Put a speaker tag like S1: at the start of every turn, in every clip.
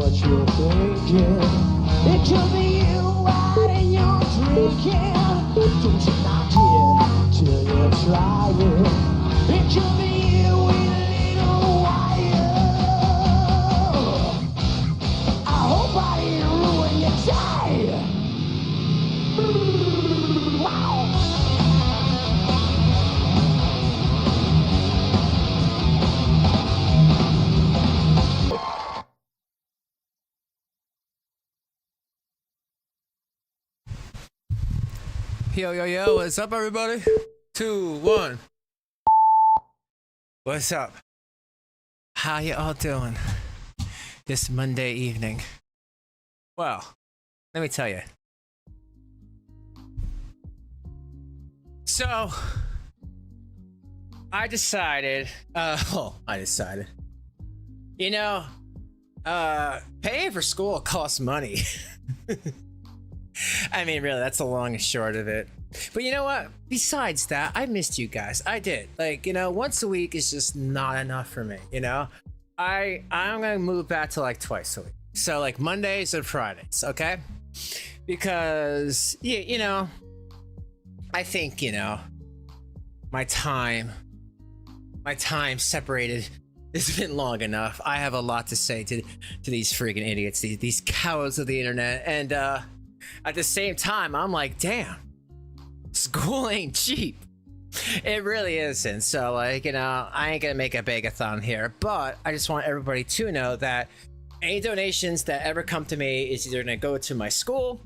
S1: What you're thinking, it could be you out in your drinking. Don't you knock it till you try it. It could be you in a little while. I hope I didn't ruin your day. Wow.
S2: Yo, yo, yo, what's up, everybody? 2, 1. What's up? How you all doing this Monday evening? Well, let me tell you. So, I decided, you know, paying for school costs money. I mean, really, that's the long and short of it. But you know what? Besides that, I missed you guys. I did. Like, you know, once a week is just not enough for me, you know? I'm gonna move back to like twice a week. So like Mondays and Fridays, okay? Because, you know, I think, you know, my time separated has been long enough. I have a lot to say to these freaking idiots, these cowards of the internet. And, at the same time, I'm like, damn, school ain't cheap. It really isn't. So, like, you know, I ain't gonna make a begathon here, but I just want everybody to know that any donations that ever come to me is either gonna go to my school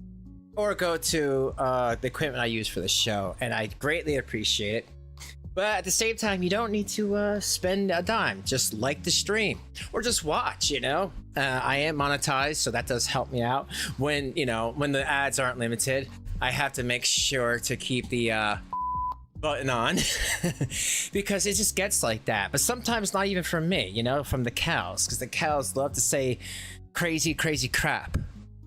S2: or go to the equipment I use for the show, and I greatly appreciate it. But at the same time, you don't need to spend a dime. Just like the stream or just watch, you know? I am monetized, so that does help me out. When, you know, when the ads aren't limited, I have to make sure to keep the button on because it just gets like that. But sometimes not even from me, you know, from the cows, because the cows love to say crazy, crazy crap.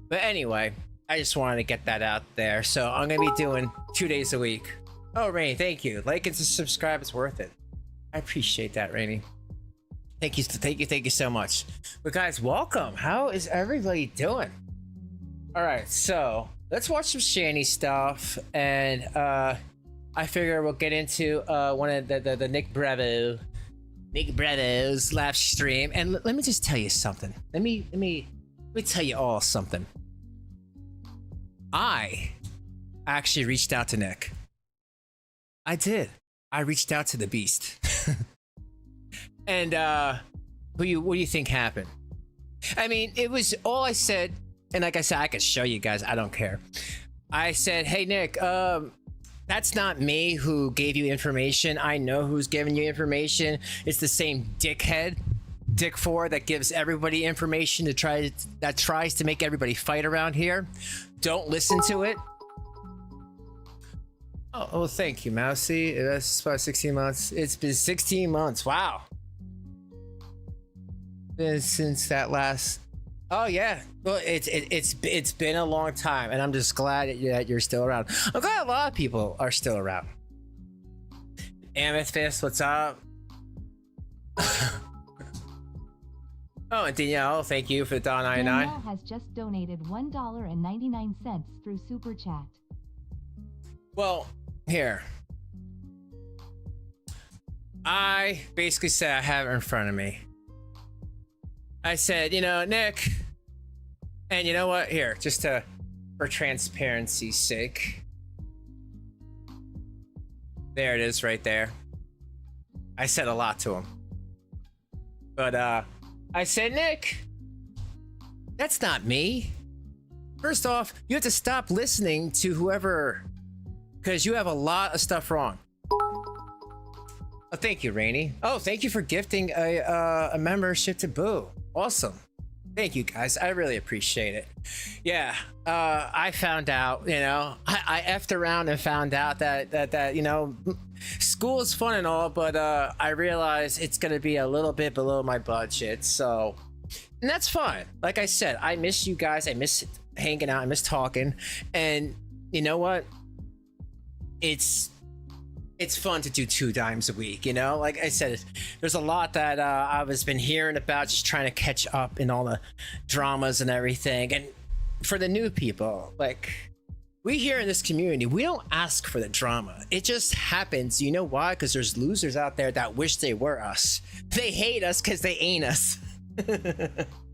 S2: But anyway, I just wanted to get that out there. So I'm going to be doing 2 days a week. Oh, Rainy, thank you. Like and subscribe, it's worth it. I appreciate that, Rainy. Thank you so much. But guys, welcome. How is everybody doing? All right, so let's watch some Shanny stuff, and I figure we'll get into one of the Nick Bravo's live stream. And let me just tell you something. Let me tell you all something. I actually reached out to Nick. I did. I reached out to the beast. And what do you think happened? I mean, it was all I said, and like I said, I could show you guys, I don't care. I said, hey Nick, that's not me who gave you information. I know who's giving you information. It's the same dickhead, Dick 4, that gives everybody information that tries to make everybody fight around here. Don't listen to it. Oh, thank you, Mousy. That's about 16 months. It's been 16 months. Wow. Since that last. Oh yeah. Well, it's been a long time, and I'm just glad that you're still around. I'm glad a lot of people are still around. Amethyst, what's up? Oh, and Danielle, thank you for the $1.99.
S3: Danielle has just donated $1.99 through Super Chat.
S2: Well, here. I basically said I have it in front of me. I said, you know, Nick, and you know what? Here, just for transparency's sake. There it is right there. I said a lot to him. But I said, Nick, that's not me. First off, you have to stop listening to whoever, because you have a lot of stuff wrong. Oh, thank you, Rainy. Oh, thank you for gifting a membership to Boo. Awesome. Thank you, guys. I really appreciate it. Yeah, I found out, you know, I effed around and found out that you know, school is fun and all, but I realized it's going to be a little bit below my budget. So, and that's fine. Like I said, I miss you guys. I miss hanging out. I miss talking. And you know what? It's it's fun to do 2 times a week, you know? Like I said, there's a lot that I've been hearing about, just trying to catch up in all the dramas and everything. And for the new people, like, we here in this community, we don't ask for the drama. It just happens. You know why? Because there's losers out there that wish they were us. They hate us because they ain't us.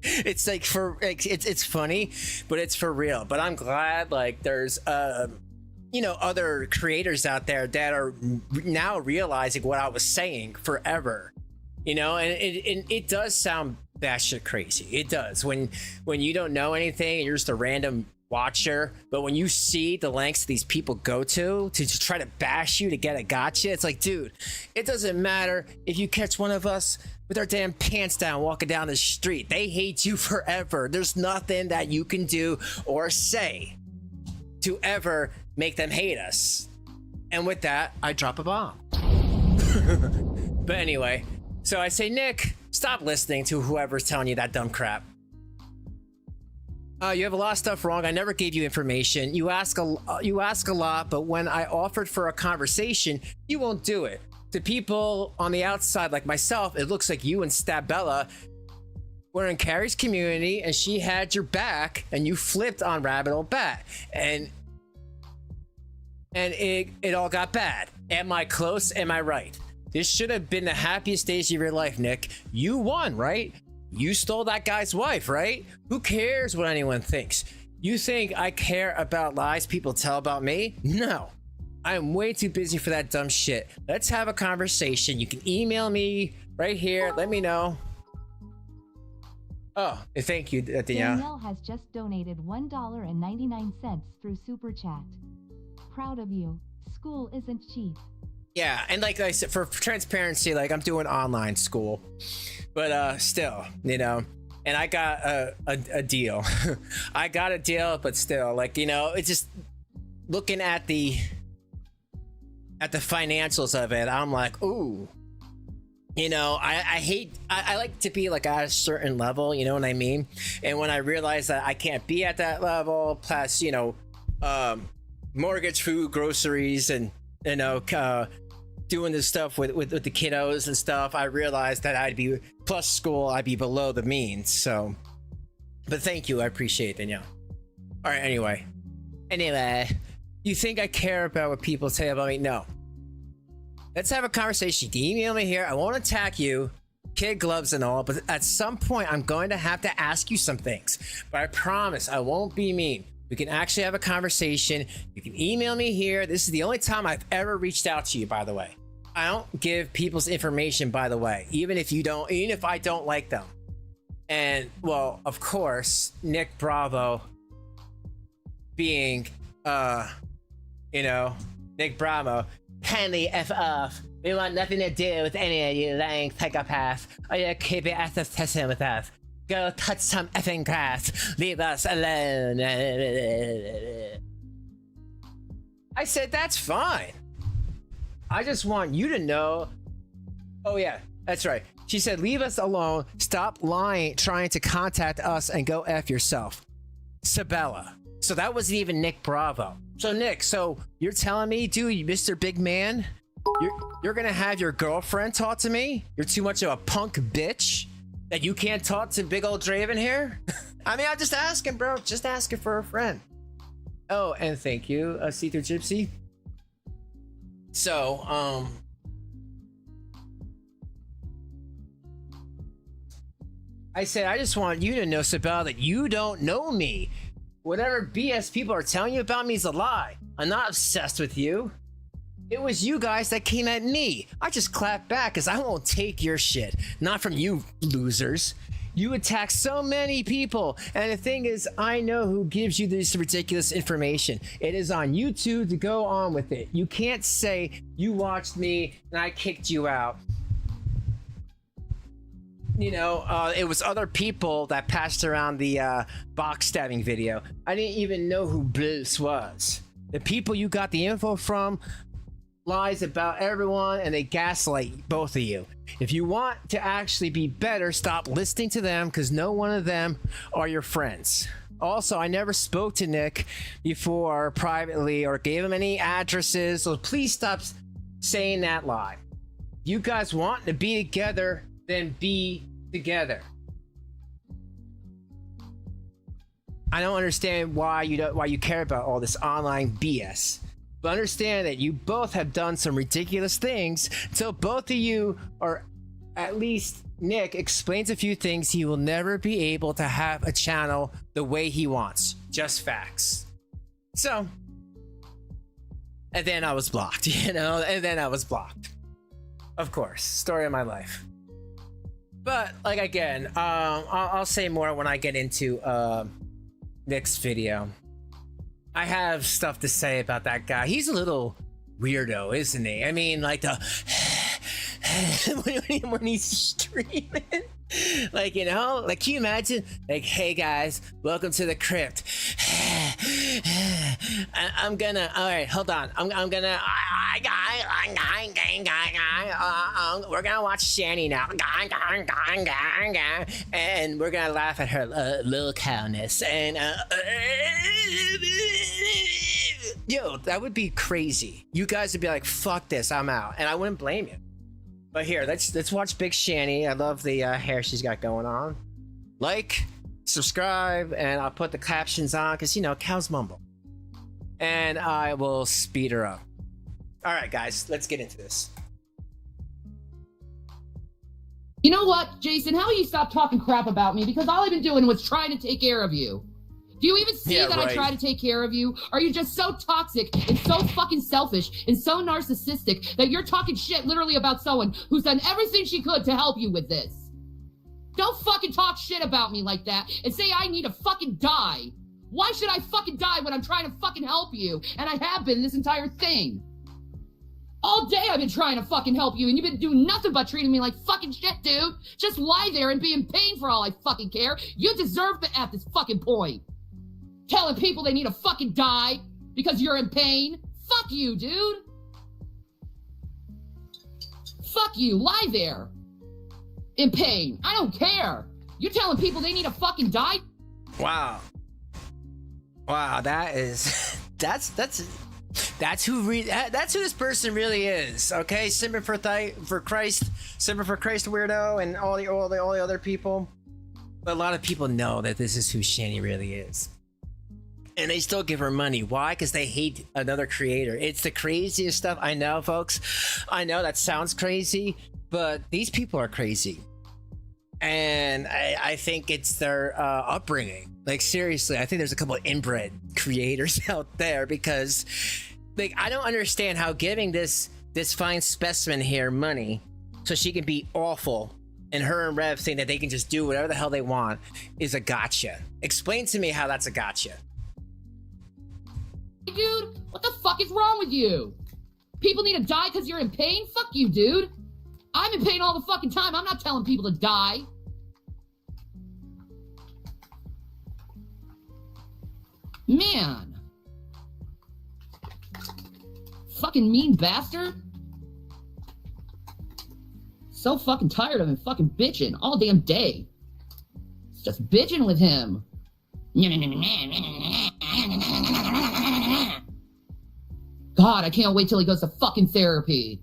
S2: It's like, it's funny, but it's for real. But I'm glad, like, there's you know, other creators out there that are now realizing what I was saying forever, you know. And it does sound batshit crazy. It does when you don't know anything and you're just a random watcher. But when you see the lengths these people go to try to bash you to get a gotcha, it's like, dude, it doesn't matter if you catch one of us with our damn pants down walking down the street. They hate you forever. There's nothing that you can do or say to ever make them hate us. And with that, I drop a bomb. But anyway, so I say, Nick, stop listening to whoever's telling you that dumb crap. You have a lot of stuff wrong. I never gave you information. You ask a lot, but when I offered for a conversation, you won't do it. To people on the outside like myself, it looks like you and Stabella were in Carrie's community and she had your back and you flipped on Rabbit Hole Bat. And it all got bad. Am I close? Am I right? This should have been the happiest days of your life, Nick. You won, right? You stole that guy's wife, right? Who cares what anyone thinks? You think I care about lies people tell about me? No. I'm way too busy for that dumb shit. Let's have a conversation. You can email me right here. Let me know. Oh, thank you, Danielle.
S3: Danielle has just donated $1.99 through Super Chat. Proud of you. School isn't cheap.
S2: Yeah, and like I said, for transparency, like I'm doing online school, but still, you know, and I got a deal. I got a deal, but still, like, you know, it's just looking at the financials of it, I'm like, ooh, you know, I like to be like at a certain level, you know what I mean? And when I realized that I can't be at that level, plus, you know, mortgage, food, groceries, and, you know, doing this stuff with the kiddos and stuff, I realized that I'd be, plus school, I'd be below the means. So, but thank you, I appreciate it, Danielle. All right, anyway, you think I care about what people say about me? No. Let's have a conversation. You can email me here. I won't attack you, kid gloves and all, but at some point I'm going to have to ask you some things. But I promise I won't be mean. We can actually have a conversation. You can email me here. This is the only time I've ever reached out to you, by the way. I don't give people's information, by the way, even if I don't like them. And, well, of course, Nick Bravo being, you know, Nick Bravo, kindly F off. We want nothing to do with any of you lying psychopaths. Or you keep your ass obsessing with us. Go touch some effing grass. Leave us alone. I said, that's fine. I just want you to know. Oh, yeah, that's right. She said, leave us alone. Stop lying, trying to contact us, and go F yourself. Sabella. So that wasn't even Nick Bravo. So, Nick, so you're telling me, dude, Mr. Big Man, you're going to have your girlfriend talk to me? You're too much of a punk bitch that you can't talk to big old Draven here? I mean, I'm just asking, bro. Just asking for a friend. Oh, and thank you, See-Through Gypsy. So, I said, I just want you to know, Sabella, that you don't know me. Whatever BS people are telling you about me is a lie. I'm not obsessed with you. It was you guys that came at me. I just clapped back because I won't take your shit. Not from you losers. You attack so many people. And the thing is, I know who gives you this ridiculous information. It is on YouTube to go on with it. You can't say you watched me and I kicked you out. You know, it was other people that passed around the box stabbing video. I didn't even know who Bruce was. The people you got the info from lies about everyone, and they gaslight both of you. If you want to actually be better, stop listening to them, because no one of them are your friends. Also, I never spoke to Nick before privately or gave him any addresses, so please stop saying that lie. You guys want to be together, then be together. I don't understand why you care about all this online BS. But understand that you both have done some ridiculous things until both of you, or at least Nick, explains a few things. He will never be able to have a channel the way he wants. Just facts. So, and then I was blocked, and then I was blocked. Of course, story of my life. But like again, I'll say more when I get into Nick's video. I have stuff to say about that guy. He's a little weirdo, isn't he? I mean, like the when he's streaming, like, like, can you imagine? Like, hey guys, welcome to the crypt. I'm gonna. All right, hold on. I'm gonna. We're gonna watch Shanny now, and we're gonna laugh at her little cowness. And yo, that would be crazy. You guys would be like, "Fuck this, I'm out," and I wouldn't blame you. But here, let's watch Big Shanny. I love the hair she's got going on. Like, subscribe, and I'll put the captions on because cows mumble. And I will speed her up. All right, guys, let's get into this.
S4: You know what, Jason? How about you stop talking crap about me? Because all I've been doing was trying to take care of you. Do you even see that right? I try to take care of you? Are you just so toxic and so fucking selfish and so narcissistic that you're talking shit literally about someone who's done everything she could to help you with this? Don't fucking talk shit about me like that and say I need to fucking die. Why should I fucking die when I'm trying to fucking help you? And I have been this entire thing. All day I've been trying to fucking help you and you've been doing nothing but treating me like fucking shit, dude. Just lie there and be in pain for all I fucking care. You deserve it at this fucking point. Telling people they need to fucking die because you're in pain. Fuck you, dude. Fuck you. Lie there. In pain. I don't care. You're telling people they need to fucking die?
S2: Wow. Wow, that's who this person really is. Okay, Simmer for Christ, Simmer for Christ weirdo, and all the other people. But a lot of people know that this is who Shanny really is. And they still give her money. Why? Because they hate another creator. It's the craziest stuff. I know, folks. I know that sounds crazy, but these people are crazy. And I think it's their upbringing. Like, seriously, I think there's a couple of inbred creators out there because, like, I don't understand how giving this fine specimen here money so she can be awful and her and Rev saying that they can just do whatever the hell they want is a gotcha. Explain to me how that's a gotcha.
S4: Dude, what the fuck is wrong with you? People need to die because you're in pain? Fuck you, dude. I'm in pain all the fucking time. I'm not telling people to die. Man. Fucking mean bastard. So fucking tired of him fucking bitching all damn day. It's just bitching with him. God, I can't wait till he goes to fucking therapy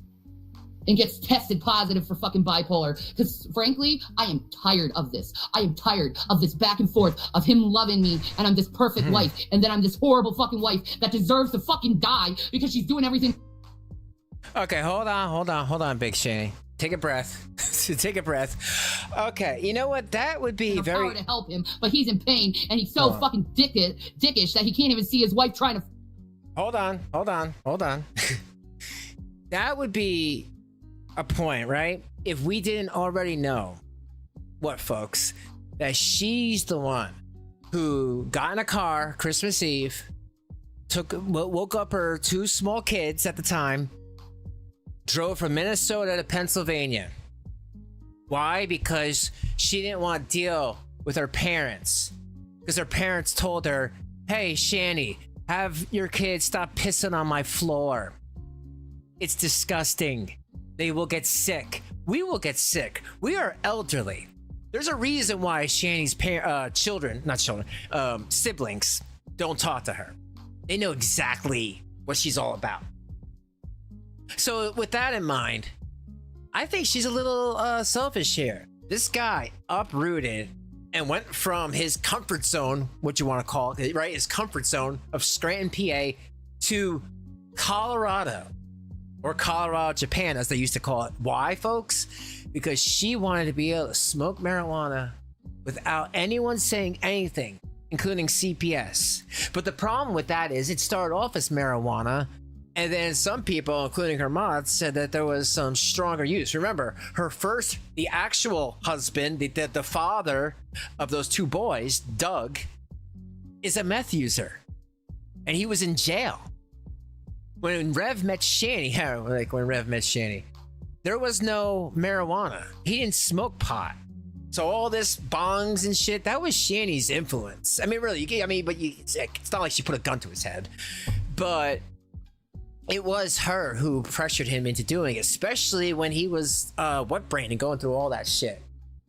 S4: and gets tested positive for fucking bipolar. Because frankly, I am tired of this. I am tired of this back and forth of him loving me and I'm this perfect wife. And then I'm this horrible fucking wife that deserves to fucking die because she's doing everything.
S2: Okay, hold on, Big Shanny. Take a breath. Take a breath. Okay, you know what? That would be very...
S4: power to help him, but he's in pain and he's so fucking dickish that he can't even see his wife trying to...
S2: Hold on. That would be a point, right? If we didn't already know, what, folks? That she's the one who got in a car Christmas Eve, woke up her two small kids at the time, drove from Minnesota to Pennsylvania. Why? Because she didn't want to deal with her parents. Because her parents told her, hey, Shanny, have your kids stop pissing on my floor. It's disgusting. They will get sick. We will get sick. We are elderly. There's a reason why Shanny's siblings don't talk to her. They know exactly what she's all about. So with that in mind, I think she's a little selfish here. This guy uprooted and went from his comfort zone, what you want to call it, right? His comfort zone of Scranton, PA, to Colorado, or Colorado, Japan, as they used to call it. Why, folks? Because she wanted to be able to smoke marijuana without anyone saying anything, including CPS. But the problem with that is it started off as marijuana, and then some people, including her mods, said that there was some stronger use. Remember, the actual husband, the father of those two boys, Doug, is a meth user. And he was in jail. When Rev met Shanny, there was no marijuana. He didn't smoke pot. So all this bongs and shit, that was Shanny's influence. I mean, really, it's not like she put a gun to his head. But it was her who pressured him into doing it, especially when he was wet brain and going through all that shit.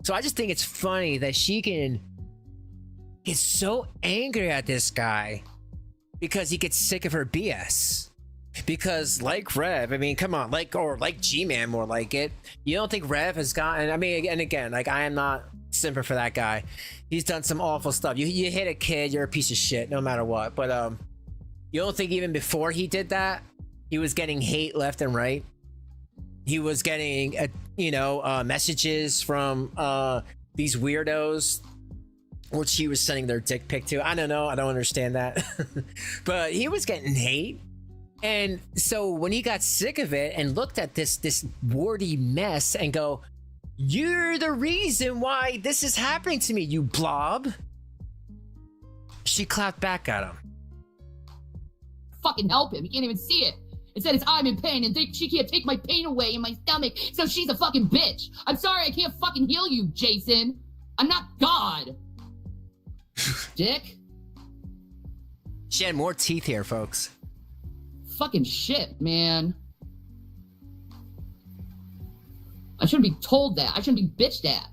S2: So I just think it's funny that she can get so angry at this guy because he gets sick of her BS. Because like Rev, I mean, come on, like G-Man more like it. You don't think Rev has gotten, I mean, and again, like I am not simping for that guy. He's done some awful stuff. You hit a kid, you're a piece of shit no matter what. But you don't think even before he did that, he was getting hate left and right? He was getting, messages from these weirdos, which he was sending their dick pic to. I don't know. I don't understand that. But he was getting hate. And so when he got sick of it and looked at this warty mess and go, you're the reason why this is happening to me, you blob. She clapped back at him.
S4: Fucking help him. He can't even see it. It said I'm in pain and she can't take my pain away in my stomach, so she's a fucking bitch. I'm sorry, I can't fucking heal you, Jason. I'm not God. Dick.
S2: She had more teeth here, folks.
S4: Fucking shit, man. I shouldn't be told that. I shouldn't be bitched at.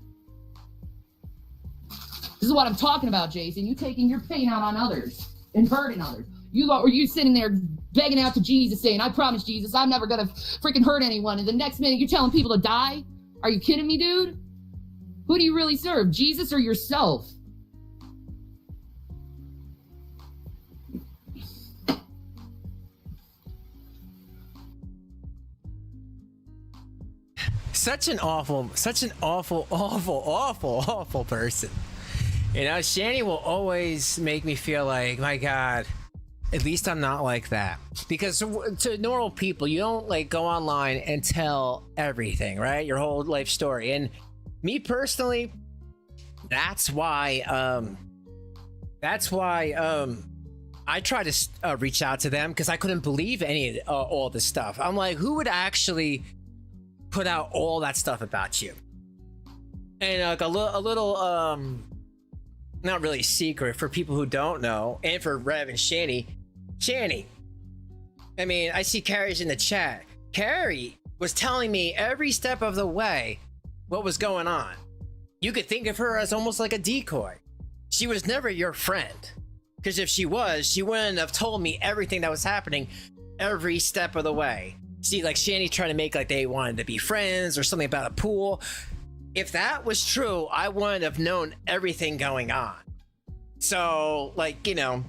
S4: This is what I'm talking about, Jason. You taking your pain out on others and hurting others. You sitting there begging out to Jesus saying, I promise, Jesus, I'm never gonna freaking hurt anyone. And the next minute you're telling people to die? Are you kidding me, dude? Who do you really serve, Jesus or yourself?
S2: Such an awful person. You know, Shanny will always make me feel like, my God, at least I'm not like that. Because to normal people, you don't like go online and tell everything, right? Your whole life story. And me personally, that's why I try to reach out to them, because I couldn't believe any of all this stuff. I'm like, who would actually put out all that stuff about you? And like a little not really secret for people who don't know, and for Rev and Shanny, I mean, I see Carrie's in the chat. Carrie was telling me every step of the way what was going on. You could think of her as almost like a decoy. She was never your friend, because if she was, she wouldn't have told me everything that was happening every step of the way. See, like Shanny trying to make like they wanted to be friends or something about a pool. If that was true, I wouldn't have known everything going on. So, like, you know,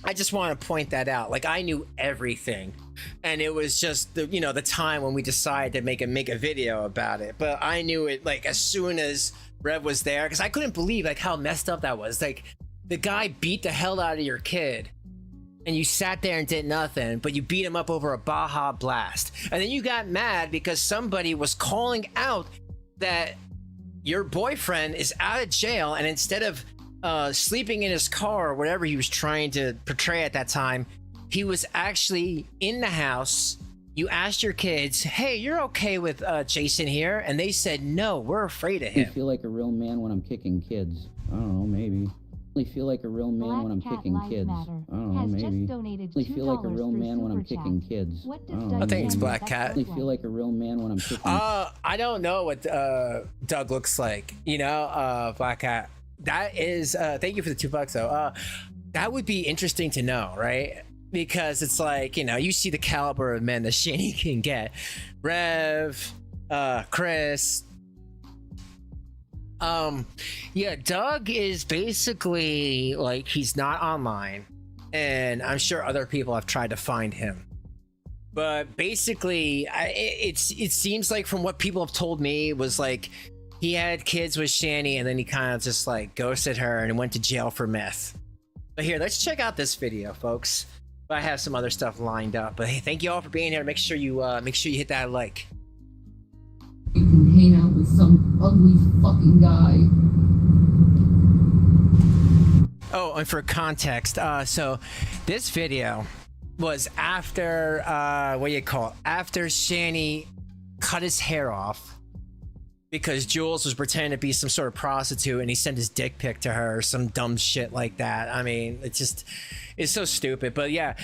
S2: I just want to point that out. Like, I knew everything, and it was just the, you know, the time when we decided to make a video about it. But I knew it like as soon as Rev was there, because I couldn't believe like how messed up that was. Like, the guy beat the hell out of your kid, and you sat there and did nothing, but you beat him up over a Baja Blast. And then you got mad because somebody was calling out that your boyfriend is out of jail, and instead of sleeping in his car or whatever he was trying to portray at that time, he was actually in the house. You asked your kids, hey, you're okay with Jason here? And they said, no, we're afraid of him.
S5: I feel like a real man when I'm kicking kids. I don't know, maybe. I feel like a real man when I'm kicking kids. I don't know, maybe. I feel like a real man when I'm kicking kids.
S2: I think it's Black Cat.
S5: I feel like a real man when I'm kicking.
S2: I don't know what Doug looks like. You know, Black Cat. That is. Thank you for the $2 though. That would be interesting to know, right? because it's like, you know, you see the caliber of men that Shanny can get. Rev, Chris. Yeah, Doug is basically like, he's not online, and I'm sure other people have tried to find him. But basically, it seems like from what people have told me was like, he had kids with Shanny and then he kind of just like ghosted her and went to jail for meth. But here, let's check out this video, folks. I have some other stuff lined up, but hey, thank you all for being here. Make sure you hit that like.
S4: You can hang out with some ugly fucking guy.
S2: Oh, and for context, so this video was after what do you call it? After Shanny cut his hair off because Jules was pretending to be some sort of prostitute and he sent his dick pic to her or some dumb shit like that. I mean, it's so stupid. But yeah,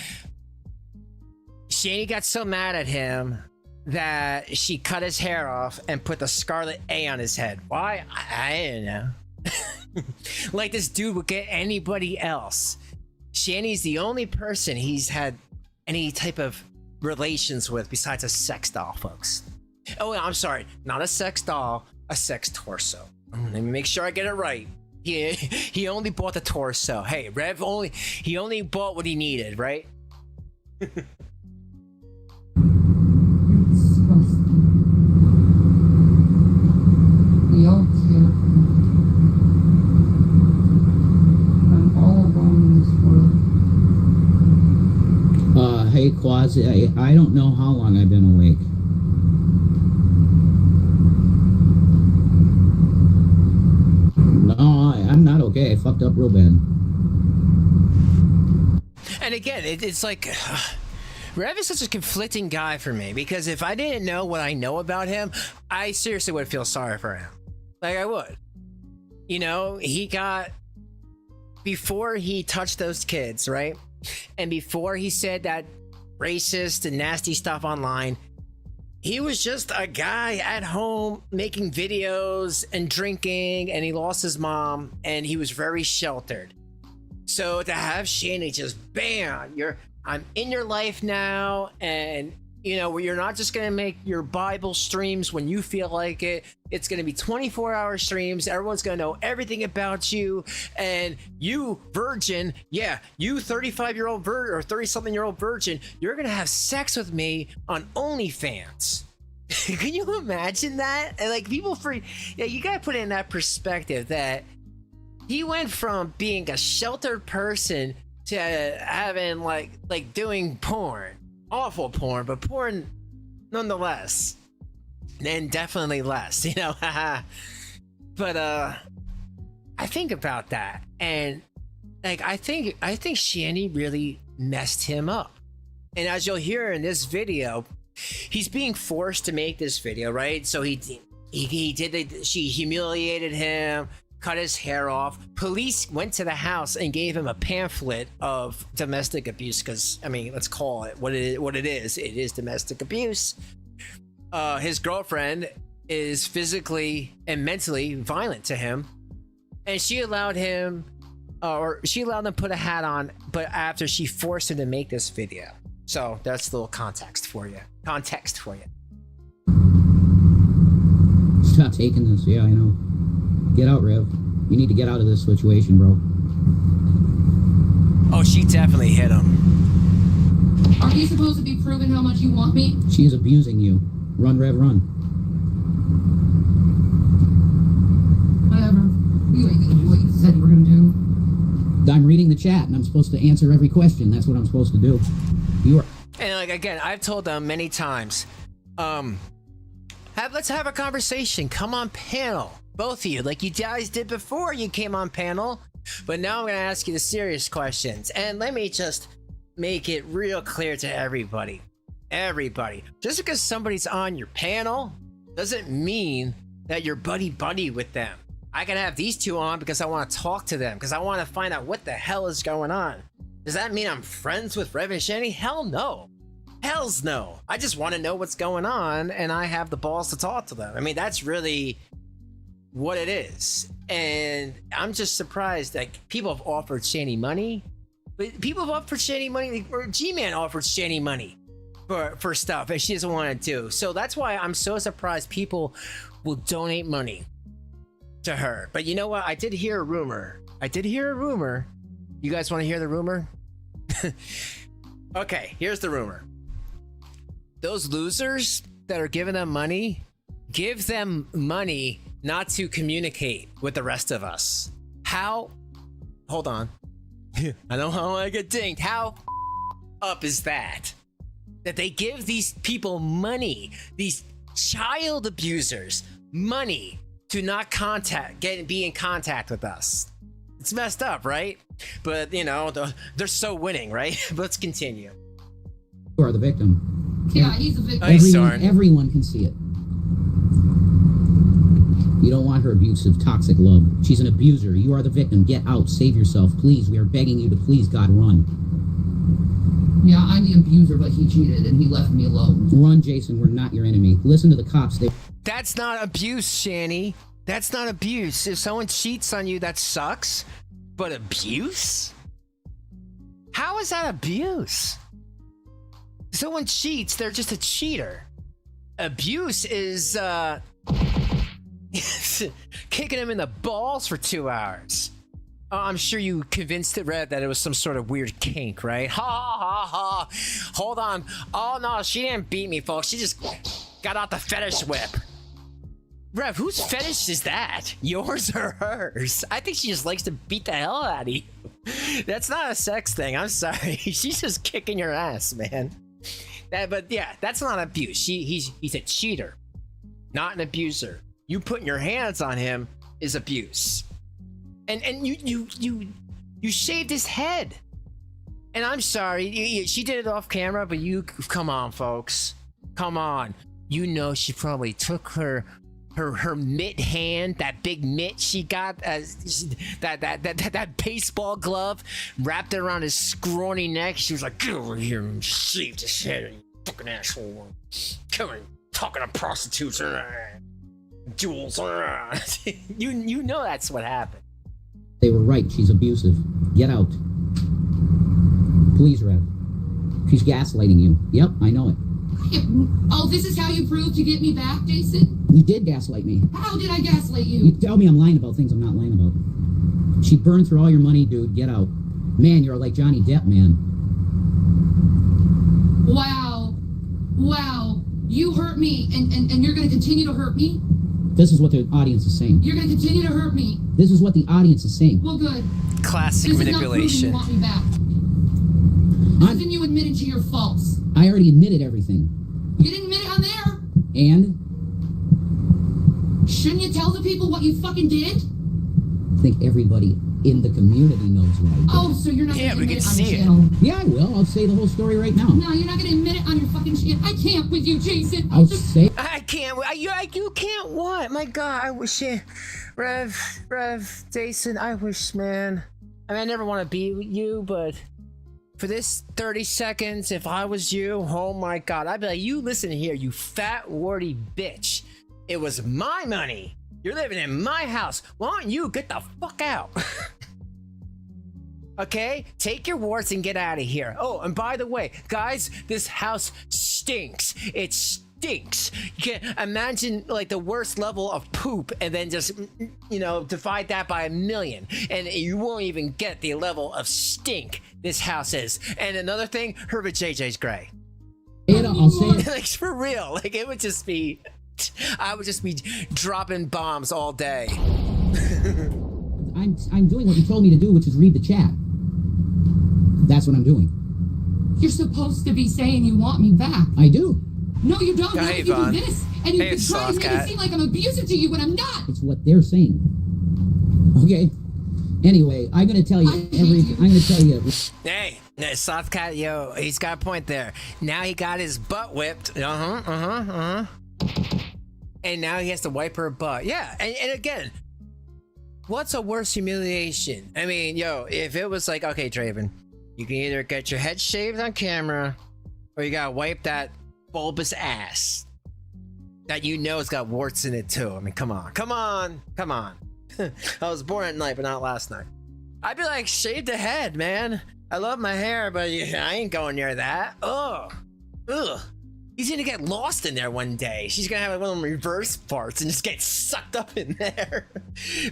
S2: Shanny got so mad at him that she cut his hair off and put the scarlet A on his head. Why? I don't know. Like this dude would get anybody else. Shanny's the only person he's had any type of relations with besides a sex doll, folks. Oh, I'm sorry, not a sex doll, a sex torso. Let me make sure I get it right. He only bought the torso. Hey, Rev he only bought what he needed, right?
S5: Hey, Quasi, I don't know how long I've been awake. No, I'm not okay. I fucked up real bad.
S2: And again, it's like, Rev is such a conflicting guy for me, because if I didn't know what I know about him, I seriously would feel sorry for him. Like, I would. You know, before he touched those kids, right? And before he said that racist and nasty stuff online, he was just a guy at home making videos and drinking, and he lost his mom and he was very sheltered. So to have Shanny just bam, I'm in your life now, and you know, you're not just gonna make your Bible streams when you feel like it. It's gonna be 24-hour streams. Everyone's gonna know everything about you. And you, virgin, yeah, you 35-year-old virgin or 30-something-year-old virgin, you're gonna have sex with me on OnlyFans. Can you imagine that? And like, people yeah, you gotta put it in that perspective that he went from being a sheltered person to having like doing porn. Awful porn, but porn nonetheless. And definitely less, you know. But I think about that, and like I think Shanny really messed him up. And as you'll hear in this video, he's being forced to make this video, right? So she humiliated him, cut his hair off. Police went to the house and gave him a pamphlet of domestic abuse, because I mean, let's call it what it is. It is domestic abuse. His girlfriend is physically and mentally violent to him, and she allowed him to put a hat on, but after she forced him to make this video. So that's a little context for you.
S5: Stop taking this. Yeah, I know. Get out, Rev. You need to get out of this situation, bro.
S2: Oh, she definitely hit him.
S4: Are you supposed to be proving how much you want me?
S5: She is abusing you. Run, Rev, run.
S4: Whatever. You ain't gonna do what you said you were gonna do.
S5: I'm reading the chat, and I'm supposed to answer every question. That's what I'm supposed to do. You are...
S2: And like, again, I've told them many times, let's have a conversation. Come on panel. Both of you, like you guys did before you came on panel. But now I'm going to ask you the serious questions. And let me just make it real clear to everybody. Just because somebody's on your panel doesn't mean that you're buddy with them. I can have these two on because I want to talk to them, because I want to find out what the hell is going on. Does that mean I'm friends with Rev and Shanny? Hell no. Hells no. I just want to know what's going on, and I have the balls to talk to them. I mean, that's really what it is. And I'm just surprised that people have offered Shanny money But people have offered Shanny money, or G-Man offered Shanny money for stuff and she doesn't want to do. So that's why I'm so surprised people will donate money to her. But you know what? I did hear a rumor. You guys want to hear the rumor? Okay, here's the rumor. Those losers that are giving them money, give them money not to communicate with the rest of us. How? Hold on. I don't want to get dinged. How up is that? That they give these people money, these child abusers, money to not be in contact with us. It's messed up, right? But, you know, they're so winning, right? Let's continue.
S5: You are the victim.
S4: Yeah, he's a victim.
S5: Everyone can see it. You don't want her abusive, toxic love. She's an abuser. You are the victim. Get out. Save yourself. Please. We are begging you to please, God, run.
S4: Yeah, I'm the abuser, but he cheated and he left me alone.
S5: Run, Jason. We're not your enemy. Listen to the cops.
S2: That's not abuse, Shanny. That's not abuse. If someone cheats on you, that sucks. But abuse? How is that abuse? If someone cheats, they're just a cheater. Abuse is, kicking him in the balls for 2 hours. I'm sure you convinced it, Red, that it was some sort of weird kink, right? Ha ha ha. Hold on. Oh no, she didn't beat me, folks. She just got out the fetish whip. Rev, whose fetish is that? Yours or hers? I think she just likes to beat the hell out of you. That's not a sex thing. I'm sorry. She's just kicking your ass, man. But yeah, that's not abuse. He's a cheater, not an abuser. You putting your hands on him is abuse. And you shaved his head. And I'm sorry, she did it off camera, but come on, folks. Come on. You know she probably took her mitt hand, that big mitt she got, that baseball glove, wrapped it around his scrawny neck. She was like, get over here and shave his head, you fucking asshole. Come on, talking to prostitutes. Jewels. You know that's what happened.
S5: They were right. She's abusive. Get out. Please, Rev. She's gaslighting you. Yep, I know it.
S4: Oh, this is how you prove to get me back, Jason?
S5: You did gaslight me.
S4: How did I gaslight you?
S5: You tell me I'm lying about things I'm not lying about. She burned through all your money, dude. Get out. Man, you're like Johnny Depp, man.
S4: Wow. You hurt me, and you're going to continue to hurt me?
S5: This is what the audience is saying.
S4: You're going to continue to hurt me?
S5: This is what the audience is saying.
S4: Well, good.
S2: Classic manipulation.
S4: This is not proving you want me back. Then you admitted to your faults.
S5: I already admitted everything.
S4: You didn't admit it on there.
S5: And?
S4: Shouldn't you tell the people what you fucking did?
S5: I think everybody in the community knows what I did.
S4: Oh, so you're not going to admit it on your
S2: see
S4: channel?
S5: Yeah, I will. I'll say the whole story right now.
S4: No, you're not going to admit it on your fucking channel. I can't with you, Jason.
S5: I'll say...
S2: I can't. You can't what? My God, I wish you... Rev, Jason, I wish, man. I mean, I never want to be with you, but... For this 30 seconds, if I was you, oh my God, I'd be like, you listen here, you fat, warty bitch. It was my money. You're living in my house. Why don't you get the fuck out? Okay? Take your warts and get out of here. Oh, and by the way, guys, this house stinks. It stinks. You can imagine like the worst level of poop and then just, divide that by 1,000,000. And you won't even get the level of stink this house is. And another thing, her JJ's gray.
S5: I'll say it.
S2: Like, for real. Like, I would just be dropping bombs all day.
S5: I'm doing what you told me to do, which is read the chat. That's what I'm doing.
S4: You're supposed to be saying you want me back.
S5: I do.
S4: No, you don't.
S2: Hey,
S4: you do this, and you've been trying to make it seem like I'm abusive to you when I'm not.
S5: It's what they're saying. Okay. Anyway, I'm gonna tell you
S2: Hey, Soft Cat, yo, he's got a point there. Now he got his butt whipped. And now he has to wipe her butt. Yeah, and again, what's a worse humiliation? I mean, yo, if it was like, okay, Draven, you can either get your head shaved on camera, or you gotta wipe that bulbous ass that has got warts in it too. I mean, come on. I was born at night, but not last night. I'd be like, shave the head, man. I love my hair, but I ain't going near that. Ugh. He's gonna get lost in there one day. She's gonna have one of them reverse parts and just get sucked up in there.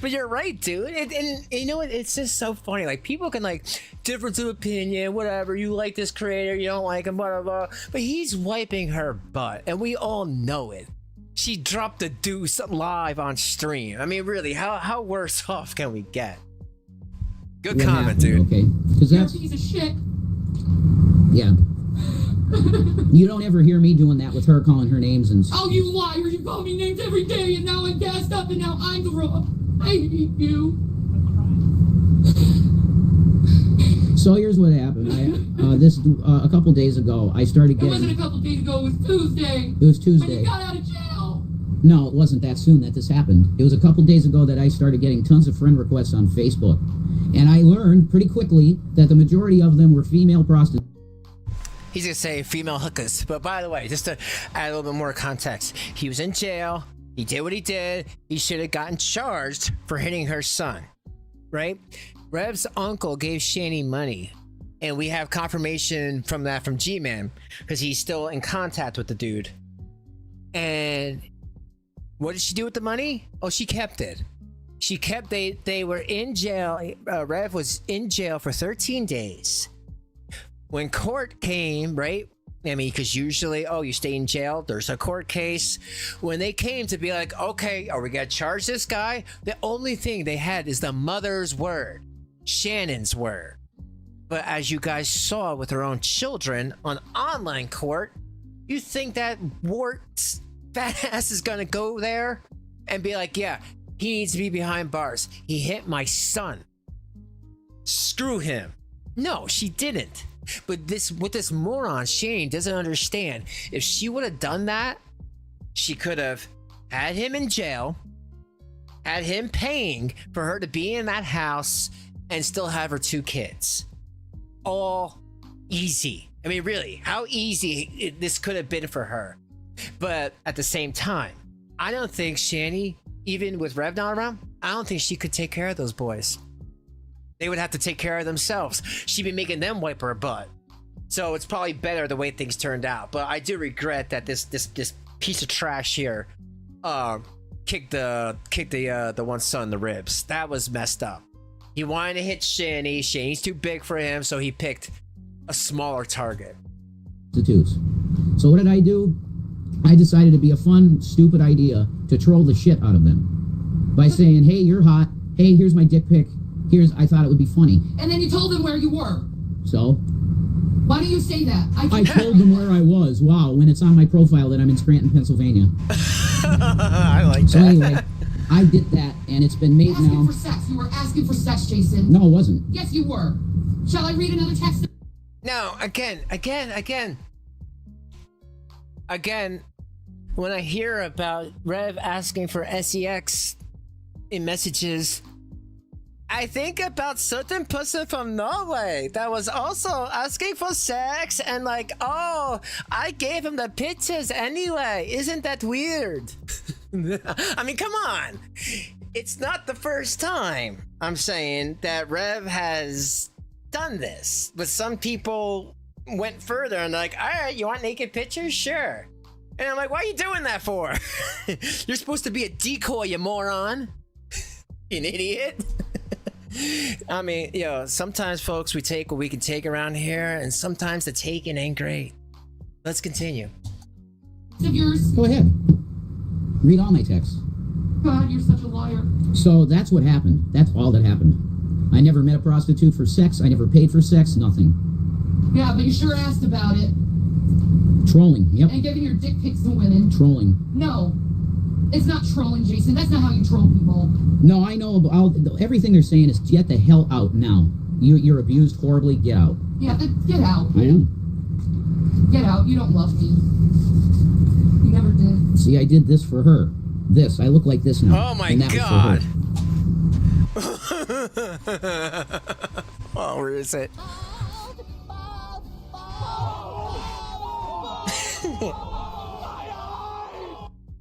S2: But you're right, dude. And you know what? It's just so funny. Like, people can, like, difference of opinion, whatever. You like this creator, you don't like him, blah, blah, blah. But he's wiping her butt, and we all know it. She dropped the deuce live on stream. I mean, really, how worse off can we get? Good comment, dude.
S5: Okay, because that's
S4: You're a piece of shit.
S5: Yeah. You don't ever hear me doing that with her, calling her names and.
S4: Oh, you liar! You call me names every day, and now I'm gassed up, and now I'm the wrong. I hate you.
S5: So here's what happened. A couple days ago, I started getting.
S4: It wasn't a couple days ago. It was Tuesday.
S5: It was Tuesday.
S4: When you got out of jail.
S5: No, it wasn't that soon that this happened. It was a couple days ago that I started getting tons of friend requests on Facebook, and I learned pretty quickly that the majority of them were female prostitutes.
S2: He's gonna say female hookers. But by the way, just to add a little bit more context, he was in jail. He did what he did. He should have gotten charged for hitting her son, right? Rev's uncle gave Shanny money, and we have confirmation from that from G-Man, because he's still in contact with the dude. And what did she do with the money? Oh, she kept it. She kept, they were in jail. Rev was in jail for 13 days. When court came, right? I mean, because usually, you stay in jail, there's a court case. When they came to be like, okay, are we gonna charge this guy? The only thing they had is the mother's word, Shannon's word. But as you guys saw with her own children on online court, you think that Wart's fat ass is gonna go there and be like, yeah, he needs to be behind bars. He hit my son. Screw him. No, she didn't. But what this moron Shane doesn't understand, if she would have done that, she could have had him in jail, had him paying for her to be in that house, and still have her 2 kids. All easy. I mean, really, how easy this could have been for her. But at the same time, I don't think Shanny, even with Rev not around, I don't think she could take care of those boys. They would have to take care of themselves. She'd be making them wipe her butt. So it's probably better the way things turned out. But I do regret that this piece of trash here kicked the one son in the ribs. That was messed up. He wanted to hit Shanny. Shanny's too big for him, so he picked a smaller target.
S5: So what did I do? I decided to be a fun, stupid idea to troll the shit out of them by saying, hey, you're hot. Hey, here's my dick pic. I thought it would be funny.
S4: And then you told them where you were.
S5: So?
S4: Why do you say that?
S5: I told them where I was. Wow, when it's on my profile that I'm in Scranton, Pennsylvania.
S2: I like that.
S5: So anyway, I did that, and it's been made
S4: asking
S5: now.
S4: For sex. You were asking for sex, Jason.
S5: No, it wasn't.
S4: Yes, you were. Shall I read another text?
S2: No, again. When I hear about Rev asking for sex in messages, I think about certain person from Norway that was also asking for sex and like, oh, I gave him the pictures anyway. Isn't that weird? I mean, come on. It's not the first time I'm saying that Rev has done this, but some people went further and like, all right, you want naked pictures? Sure. And I'm like, why are you doing that for? You're supposed to be a decoy, you moron. You idiot. I mean, sometimes, folks, we take what we can take around here, and sometimes the taking ain't great. Let's continue.
S4: Of yours.
S5: Go ahead. Read all my texts.
S4: God, you're such a liar.
S5: So that's what happened. That's all that happened. I never met a prostitute for sex. I never paid for sex. Nothing.
S4: Yeah, but you sure asked about it.
S5: Trolling. Yep.
S4: And giving your dick pics to women.
S5: Trolling.
S4: No. It's not trolling, Jason. That's not how you troll people.
S5: No, I know about everything they're saying is get the hell out now. You're abused horribly. Get out.
S4: Yeah, get out.
S5: I am.
S4: Get out. You don't love me. You never did.
S5: See, I did this for her. This. I look like this now.
S2: Oh my God. Oh, where is it?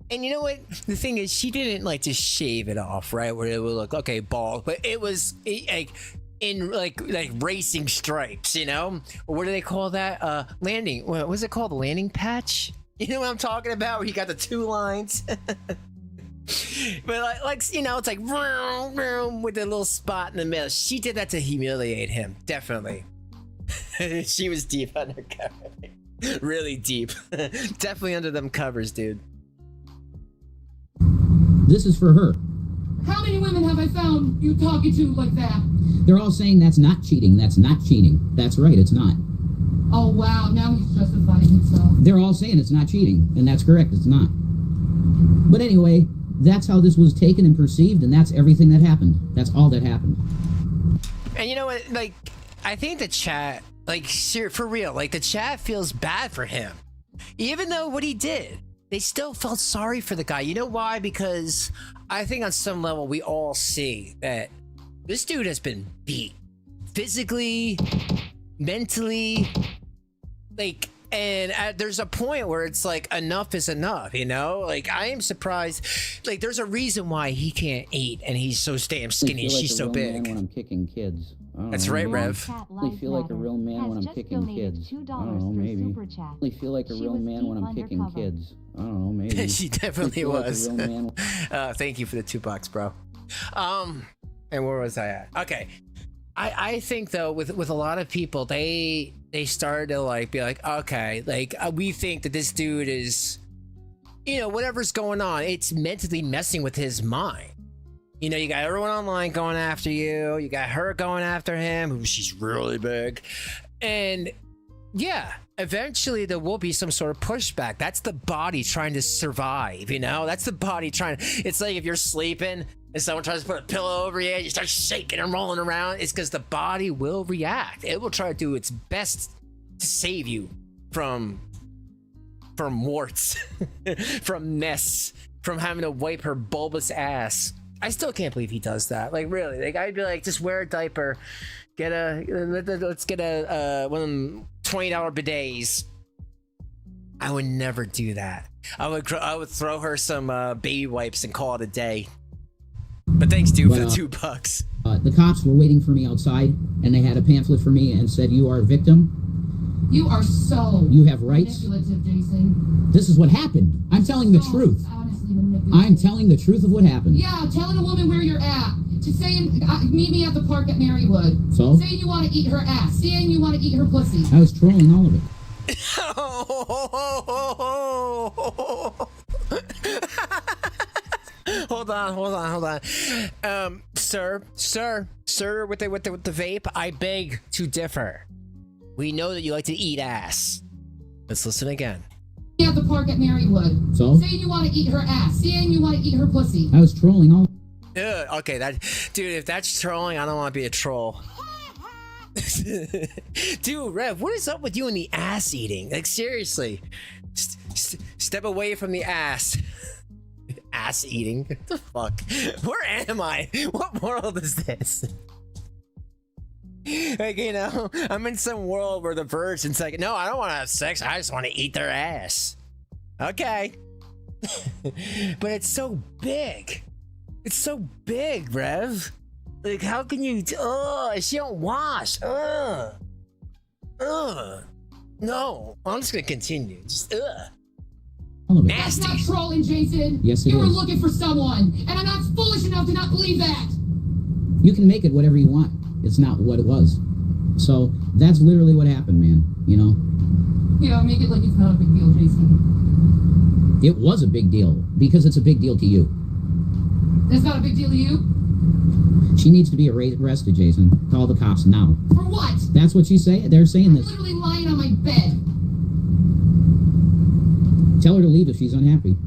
S2: And you know what? The thing is, she didn't like just shave it off, right? Where it would look, okay, bald. But it was like in like racing stripes, you know? Or what do they call that? Landing. What was it called? The landing patch? You know what I'm talking about? Where you got the 2 lines. But like you know, it's like vroom, vroom, with a little spot in the middle. She did that to humiliate him, definitely. She was deep undercover. Really deep. Definitely under them covers, dude.
S5: This is for her.
S4: How many women have I found you talking to like that?
S5: They're all saying that's not cheating. That's not cheating. That's right, it's not.
S4: Oh, wow. Now he's justifying himself.
S5: They're all saying it's not cheating, and that's correct. It's not. But anyway, that's how this was taken and perceived, and that's everything that happened. That's all that happened.
S2: And you know what? Like, I think the chat, like, for real, like, the chat feels bad for him. Even though what he did, they still felt sorry for the guy. You know why? Because I think on some level we all see that this dude has been beat. Physically, mentally, like, and there's a point where it's like enough is enough, you know? Like, I am surprised. Like, there's a reason why he can't eat and he's so damn skinny and she's so big.
S5: Man when I'm kicking kids.
S2: That's right, Rev.
S5: I feel like a real man when I'm kicking kids. I don't know, maybe. I feel like a real man when I'm kicking kids. I don't know, maybe.
S2: She definitely was.
S5: Like a real man.
S2: Thank you for the $2, bro. And where was I at? Okay. I think though with a lot of people, they started to like be like, okay, like we think that this dude is, you know, whatever's going on, it's mentally messing with his mind. You know, you got everyone online going after you. You got her going after him, who she's really big. And yeah, eventually there will be some sort of pushback. That's the body trying to survive, you know? That's the body trying. It's like if you're sleeping and someone tries to put a pillow over you, you start shaking and rolling around. It's because the body will react. It will try to do its best to save you from warts, from mess, from having to wipe her bulbous ass. I still can't believe he does that. Like, really, like, I'd be like, just wear a diaper, let's get a one of them $20 bidets. I would never do that. I would throw her some baby wipes and call it a day. But thanks, dude, for the $2.
S5: The cops were waiting for me outside, and they had a pamphlet for me and said, "You are a victim.
S4: You are so
S5: You have rights."
S4: manipulative, Jason.
S5: This is what happened. I'm telling the truth.
S4: Honestly manipulative.
S5: I'm telling the truth of what happened.
S4: Yeah, telling a woman where you're at. To saying, meet me at the park at Marywood.
S5: So?
S4: Saying you want to eat her ass. Saying you want to eat her pussy.
S5: I was trolling all of it.
S2: Hold on. Sir, with the vape, I beg to differ. We know that you like to eat ass. Let's listen again.
S4: At the park at Marywood.
S5: So?
S4: Saying you want to eat her ass. Saying you want to eat her pussy.
S5: I was trolling all.
S2: Okay, dude, if that's trolling, I don't want to be a troll. Dude, Rev, what is up with you and the ass eating? Like, seriously, step away from the ass. Ass eating? What the fuck? Where am I? What world is this? Like, you know, I'm in some world where the virgin's like, no, I don't want to have sex. I just want to eat their ass. Okay. But it's so big. It's so big, Rev. Like, how can you? She don't wash. No, I'm just gonna continue. Just
S4: That's not trolling, Jason.
S5: Yes, it
S4: You were
S5: is.
S4: looking for someone, and I'm not foolish enough to not believe that.
S5: You can make it whatever you want. It's not what it was. So that's literally what happened, man. You know.
S4: Yeah, make it like it's not a big deal, Jason.
S5: It was a big deal because it's a big deal to you.
S4: That's not a big deal to you?
S5: She needs to be arrested, Jason. Call the cops now.
S4: For what?
S5: That's what she's saying. They're saying
S4: I'm
S5: this.
S4: literally lying on my bed.
S5: Tell her to leave if she's unhappy.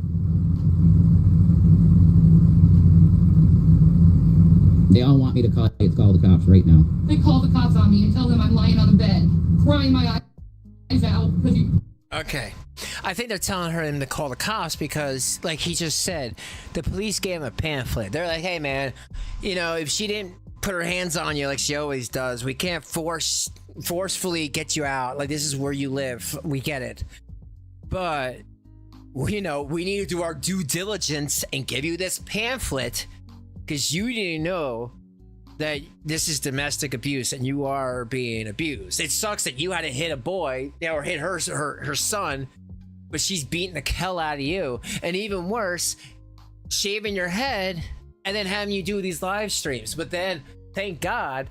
S5: They all want me to call the cops right now.
S4: They call the cops on me and tell them I'm lying on the bed, crying my eyes out because you...
S2: Okay. I think they're telling her to call the cops because, like he just said, the police gave him a pamphlet. They're like, hey, man, you know, if she didn't put her hands on you like she always does, we can't forcefully get you out. Like, this is where you live. We get it. But, you know, we need to do our due diligence and give you this pamphlet because you didn't know that this is domestic abuse and you are being abused. It sucks that you had to hit a boy or hit her son, but she's beating the hell out of you. And even worse, shaving your head and then having you do these live streams. But then, thank God,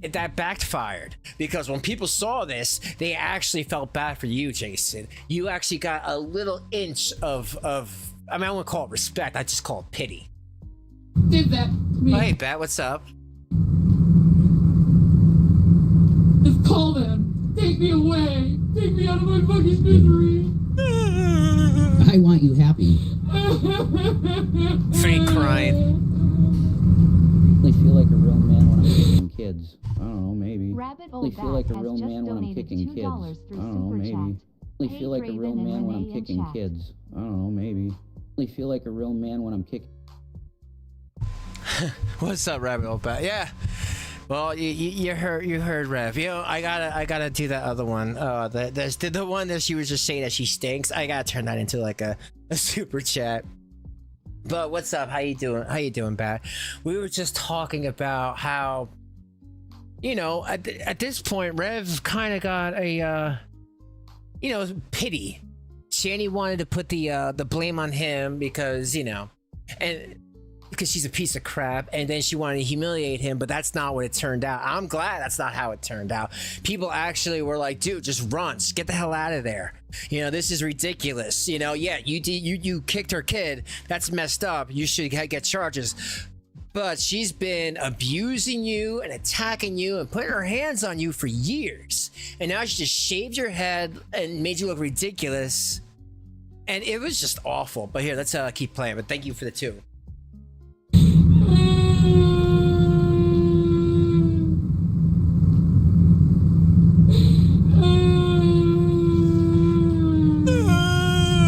S2: that backfired, because when people saw this, they actually felt bad for you, Jason. You actually got a little inch of I mean, I wouldn't call it respect, I just call it pity.
S4: Did that to me.
S2: Oh, hey, Bat, what's up?
S4: Just call them. Take me away. Take me out of my fucking misery.
S5: I want you happy.
S2: Fake crying.
S5: I feel like a real man when I'm kicking kids. I don't know, maybe.
S3: Rabbit
S5: I
S3: Old
S5: feel like a
S3: Bat
S5: real
S3: has just
S5: man when I'm
S3: donated
S5: kicking kids.
S3: $2
S5: I
S3: through
S5: don't know,
S3: Super
S5: maybe.
S3: Chat.
S5: I feel like a real
S3: Raven and
S5: man when I'm
S3: Renee in
S5: kicking
S3: chat.
S5: kids. I don't know, maybe. I feel like a real man when I'm kicking.
S2: What's up, Rabbit Old Bat? Yeah. Well, you heard Rev. You know, I gotta do that other one. The one that she was just saying that she stinks. I gotta turn that into like a super chat. But what's up? How you doing? How you doing, Bat? We were just talking about how, you know, at this point, Rev kind of got a, you know, pity. Shanny wanted to put the blame on him because, you know, and because she's a piece of crap, and then she wanted to humiliate him, but that's not what it turned out. I'm glad that's not how it turned out. People actually were like, dude, just run, just get the hell out of there. You know, this is ridiculous. You know, yeah, you kicked her kid. That's messed up. You should get charges. But she's been abusing you and attacking you and putting her hands on you for years. And now she just shaved your head and made you look ridiculous. And it was just awful. But here, let's keep playing. But thank you for the two.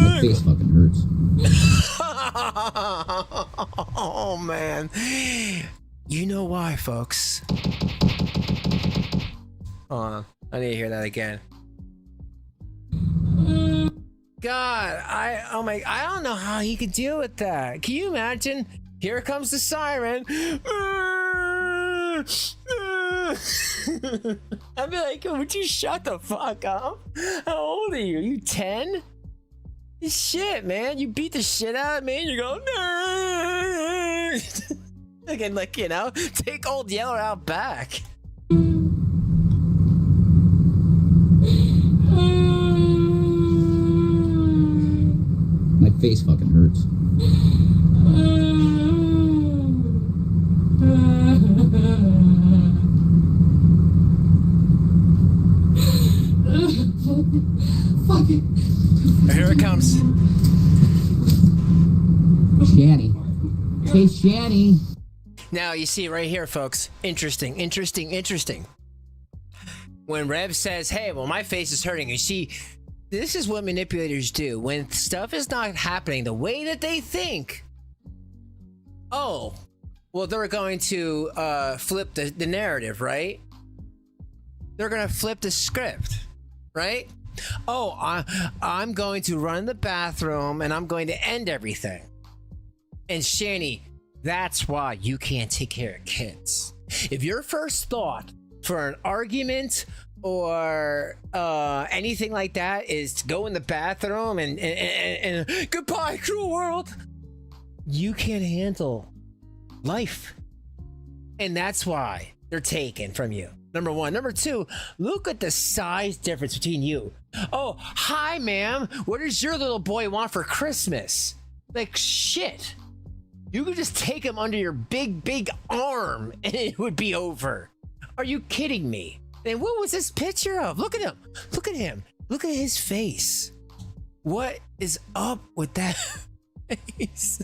S5: My face fucking hurts.
S2: Oh man, you know why, folks. Hold on, I need to hear that again. God, I don't know how he could deal with that. Can you imagine? Here comes the siren. I'd be like, would you shut the fuck up? How old are you? You 10? Shit, man. You beat the shit out of me and you go, again, like, you know, take old Yeller out back.
S5: My face fucking hurts.
S4: Fuck it.
S2: Here it comes.
S5: Shanny. Hey, Shanny.
S2: Now, you see right here, folks. Interesting. When Rev says, hey, well, my face is hurting, you see, this is what manipulators do. When stuff is not happening the way that they think, oh, well, they're going to flip the narrative, right? They're going to flip the script, right? Oh, I'm going to run in the bathroom and I'm going to end everything. And Shanny, that's why you can't take care of kids. If your first thought for an argument or anything like that is to go in the bathroom and goodbye, cruel world, you can't handle life. And that's why they're taken from you. Number one. Number two, look at the size difference between you. Oh, hi, ma'am. What does your little boy want for Christmas? Like, shit. You could just take him under your big arm and it would be over. Are you kidding me? And what was this picture of? Look at him. Look at him. Look at his face. What is up with that face?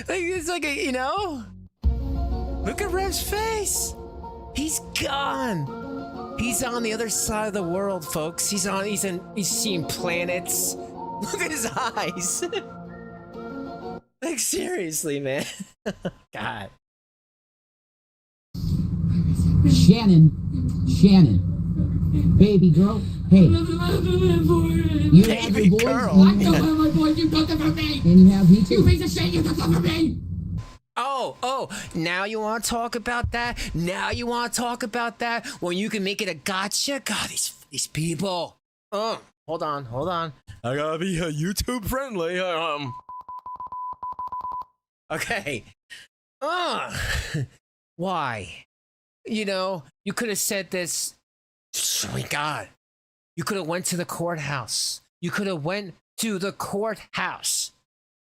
S2: Like, it's like a, you know? Look at Rev's face. He's gone. He's on the other side of the world, folks. He's seeing planets. Look at his eyes. Like, seriously, man. God.
S5: Shannon, baby girl, hey, you have
S2: Baby
S5: your boys,
S2: girl.
S4: I don't have my boy, you took them from me!
S5: and you have me
S4: You
S5: too.
S4: piece of shit, you took them from me!
S2: Oh, Oh, now you want to talk about that? Now you want to talk about that? When you can make it a gotcha? God, these people. Hold on. I gotta be YouTube friendly. Okay. Why? You know, you could have said this. Oh my God. You could have went to the courthouse.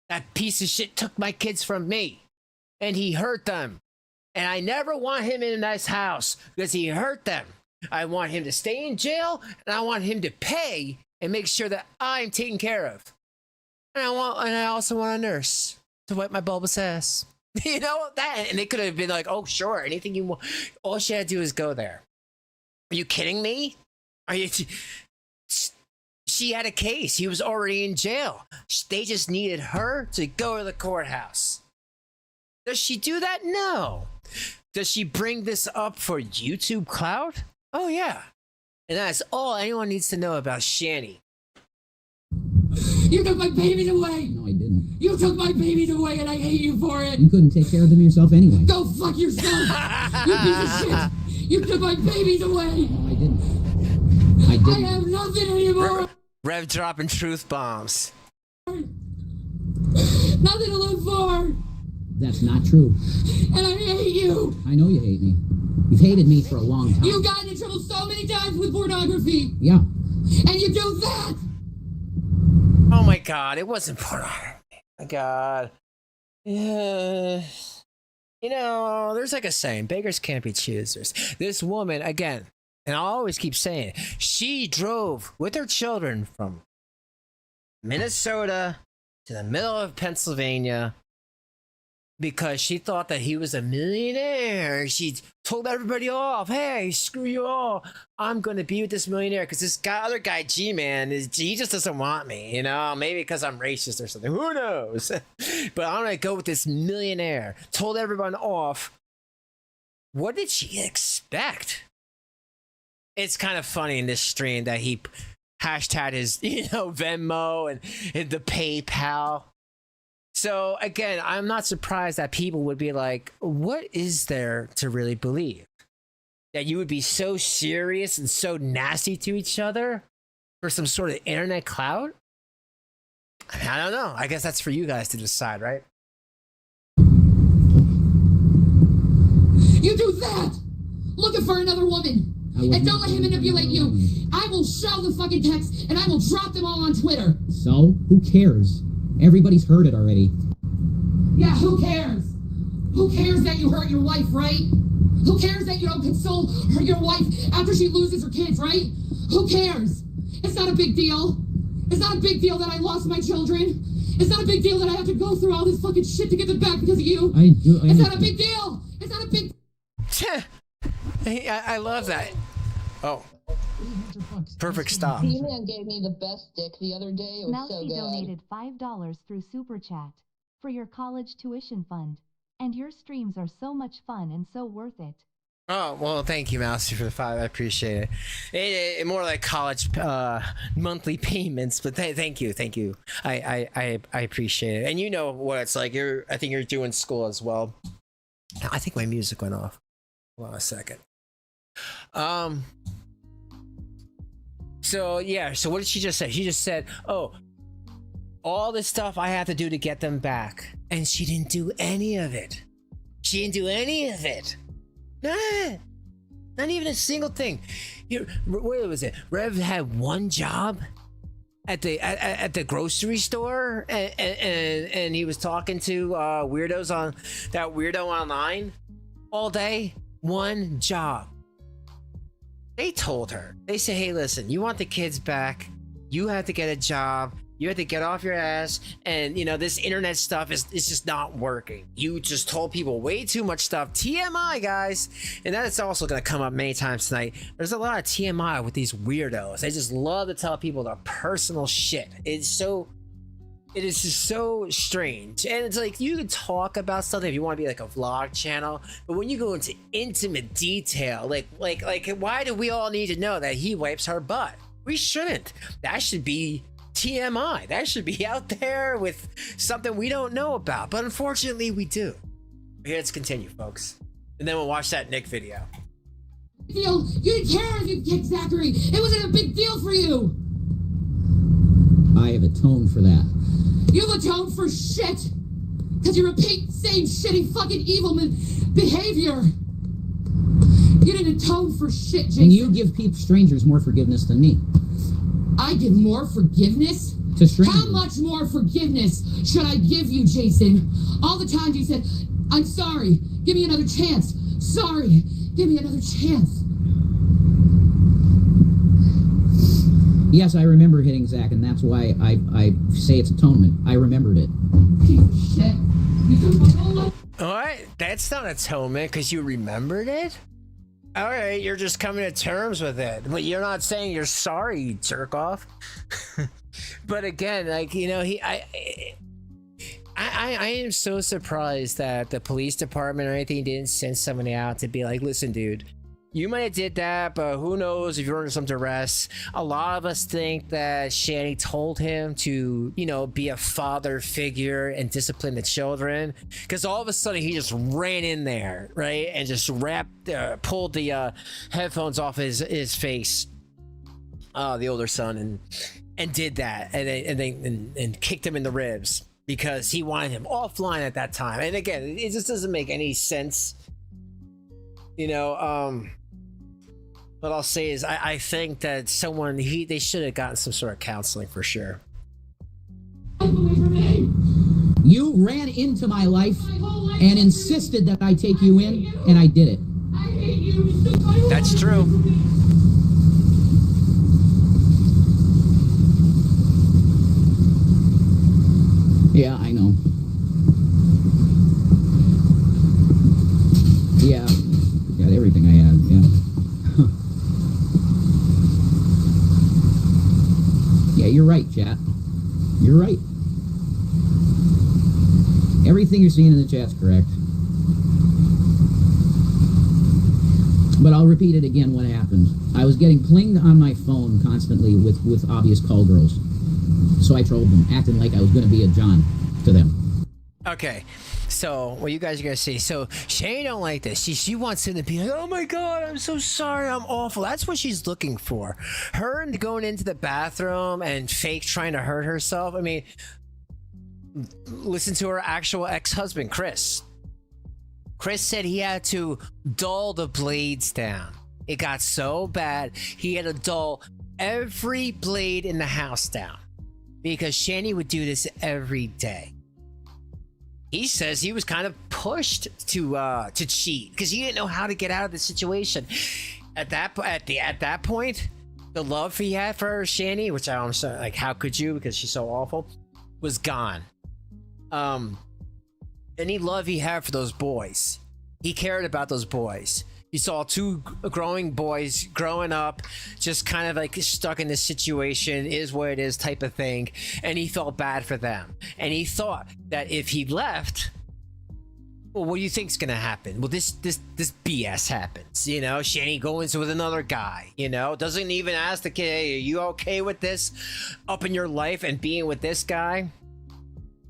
S2: That piece of shit took my kids from me. And he hurt them. And I never want him in a nice house because he hurt them. I want him to stay in jail, and I want him to pay and make sure that I'm taken care of. And I also want a nurse to wipe my bulbous ass. You know that, and they could have been like, "Oh, sure, anything you want." All she had to do is go there. Are you kidding me? She had a case. He was already in jail. They just needed her to go to the courthouse. Does she do that? No. Does she bring this up for YouTube clout? Oh, yeah. And that's all anyone needs to know about Shanny.
S4: You took my babies away!
S5: No, I didn't.
S4: You took my babies away and I hate you for it!
S5: You couldn't take care of them yourself anyway.
S4: Go fuck yourself! You piece of shit! You took my babies away!
S5: No, I didn't.
S4: I have nothing anymore!
S2: Rev dropping truth bombs.
S4: Nothing to live for!
S5: That's not true.
S4: And I hate you!
S5: I know you hate me. You've hated me for a long time.
S4: You've gotten in trouble so many times with pornography!
S5: Yeah.
S4: And you do that!
S2: Oh my God, it wasn't pornography. Oh my God. Yeah. You know, there's like a saying, beggars can't be choosers. This woman, again, and I'll always keep saying it, she drove with her children from Minnesota to the middle of Pennsylvania because she thought that he was a millionaire. She told everybody off, hey, screw you all. I'm going to be with this millionaire because this other guy, G-Man, he just doesn't want me, you know? Maybe because I'm racist or something. Who knows? But I'm going to go with this millionaire. Told everyone off. What did she expect? It's kind of funny in this stream that he hashtagged his, Venmo and the PayPal. So again, I'm not surprised that people would be like, what is there to really believe? That you would be so serious and so nasty to each other for some sort of internet clout? I don't know. I guess that's for you guys to decide, right?
S4: You do that! Looking for another woman! And don't let him manipulate you! I will show the fucking text and I will drop them all on Twitter!
S5: So? Who cares? Everybody's heard it already.
S4: Yeah, who cares? Who cares that you hurt your wife, right? Who cares that you don't console your wife after she loses her kids, right? Who cares? It's not a big deal. It's not a big deal that I lost my children. It's not a big deal that I have to go through all this fucking shit to get them back because of you. It's not a big deal. It's not a big...
S2: I love that. Oh. Perfect stop.
S6: He-Man gave me the best dick the other day. It was
S3: Mousy
S6: so good.
S3: donated $5 through Super Chat for your college tuition fund. And your streams are so much fun and so worth it.
S2: Oh, well, thank you, Mousy, for the 5. I appreciate it. More like college monthly payments, but thank you. I appreciate it. And you know what it's like. I think you're doing school as well. I think my music went off. Hold on a second. So yeah, so what did she just say? She just said, oh, all this stuff I have to do to get them back. And she didn't do any of it. She didn't do any of it. Nah, not even a single thing. Where was it? Rev had one job at the grocery store, and he was talking to weirdos on that weirdo online all day. One job. They told her. They said, hey, listen, you want the kids back, you have to get a job, you have to get off your ass, and this internet stuff is just not working. You just told people way too much stuff. TMI, guys. And that's also going to come up many times tonight. There's a lot of TMI with these weirdos. They just love to tell people their personal shit. It is just so strange. And it's like, you can talk about something if you want to be like a vlog channel, but when you go into intimate detail, like why do we all need to know that he wipes her butt? We shouldn't. That should be TMI. That should be out there with something we don't know about. But unfortunately, we do. let's continue, folks. And then we'll watch that Nick video.
S4: You didn't care if you kicked Zachary. It wasn't a big deal for you.
S5: I have atoned for that.
S4: You've atoned for shit. Because you repeat same shitty fucking evil behavior. You didn't atone for shit, Jason.
S5: And you give strangers more forgiveness than me.
S4: I give more forgiveness?
S5: To strangers.
S4: How much more forgiveness should I give you, Jason? All the times you said, I'm sorry, give me another chance. Sorry, give me another chance.
S5: Yes, I remember hitting Zach, and that's why I say it's atonement. I remembered it.
S4: Piece of shit. You took my whole life.
S2: What? That's not atonement because you remembered it? All right, you're just coming to terms with it, but you're not saying you're sorry, you jerk off. But again, like, you know, I am so surprised that the police department or anything didn't send somebody out to be like, listen, dude, you might have did that, but who knows if you're under some duress. A lot of us think that Shanny told him to, you know, be a father figure and discipline the children, because all of a sudden he just ran in there, right, and just pulled the headphones off his face, the older son, and did that, and kicked him in the ribs because he wanted him offline at that time. And again, it just doesn't make any sense, you know. What I'll say is I think that they should have gotten some sort of counseling for sure.
S5: You ran into my life and insisted that I take you in, and I did it.
S4: I hate you.
S2: That's true.
S5: Yeah, I know. Yeah, got everything I had, yeah. Yeah, you're right, chat. You're right. Everything you're seeing in the chat's correct. But I'll repeat it again what happened. I was getting plinged on my phone constantly with obvious call girls. So I trolled them, acting like I was going to be a John to them.
S2: Okay, so what you guys are gonna see? So Shanny don't like this. She wants him to be like, "Oh my God, I'm so sorry, I'm awful." That's what she's looking for. Her and going into the bathroom and fake trying to hurt herself. I mean, listen to her actual ex-husband, Chris. Chris said he had to dull the blades down. It got so bad he had to dull every blade in the house down because Shanny would do this every day. He says he was kind of pushed to cheat because he didn't know how to get out of the situation. At that point, the love he had for Shanny, which I don't understand, like, how could you? Because she's so awful, was gone. Any love he had for those boys, he cared about those boys. You saw two growing boys growing up, just kind of like stuck in this situation, is what it is type of thing, and he felt bad for them. And he thought that if he left, well, what do you think's gonna happen? Well, this BS happens, you know. Shanny goes with another guy, you know, doesn't even ask the kid, "Hey, are you okay with this up in your life and being with this guy?"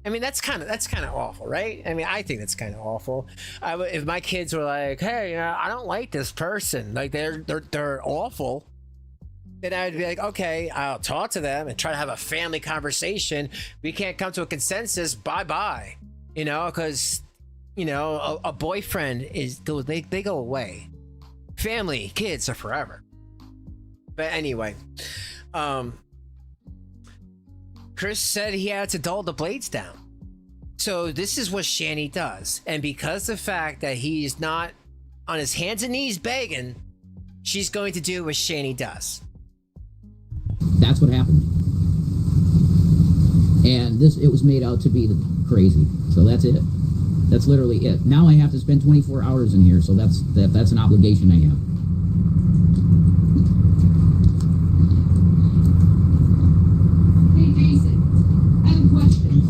S2: I mean, that's kind of awful, right? I mean, I think that's kind of awful. If my kids were like, "Hey, I don't like this person, like they're awful," then I'd be like, "Okay, I'll talk to them and try to have a family conversation. We can't come to a consensus. Bye, you know, because you know a boyfriend they go away. Family, kids are forever." But anyway, Chris said he had to dull the blades down. So this is what Shanny does. And because the fact that he's not on his hands and knees begging, she's going to do what Shanny does.
S5: That's what happened. And it was made out to be crazy. So that's it. That's literally it. Now I have to spend 24 hours in here, so that's an obligation I have.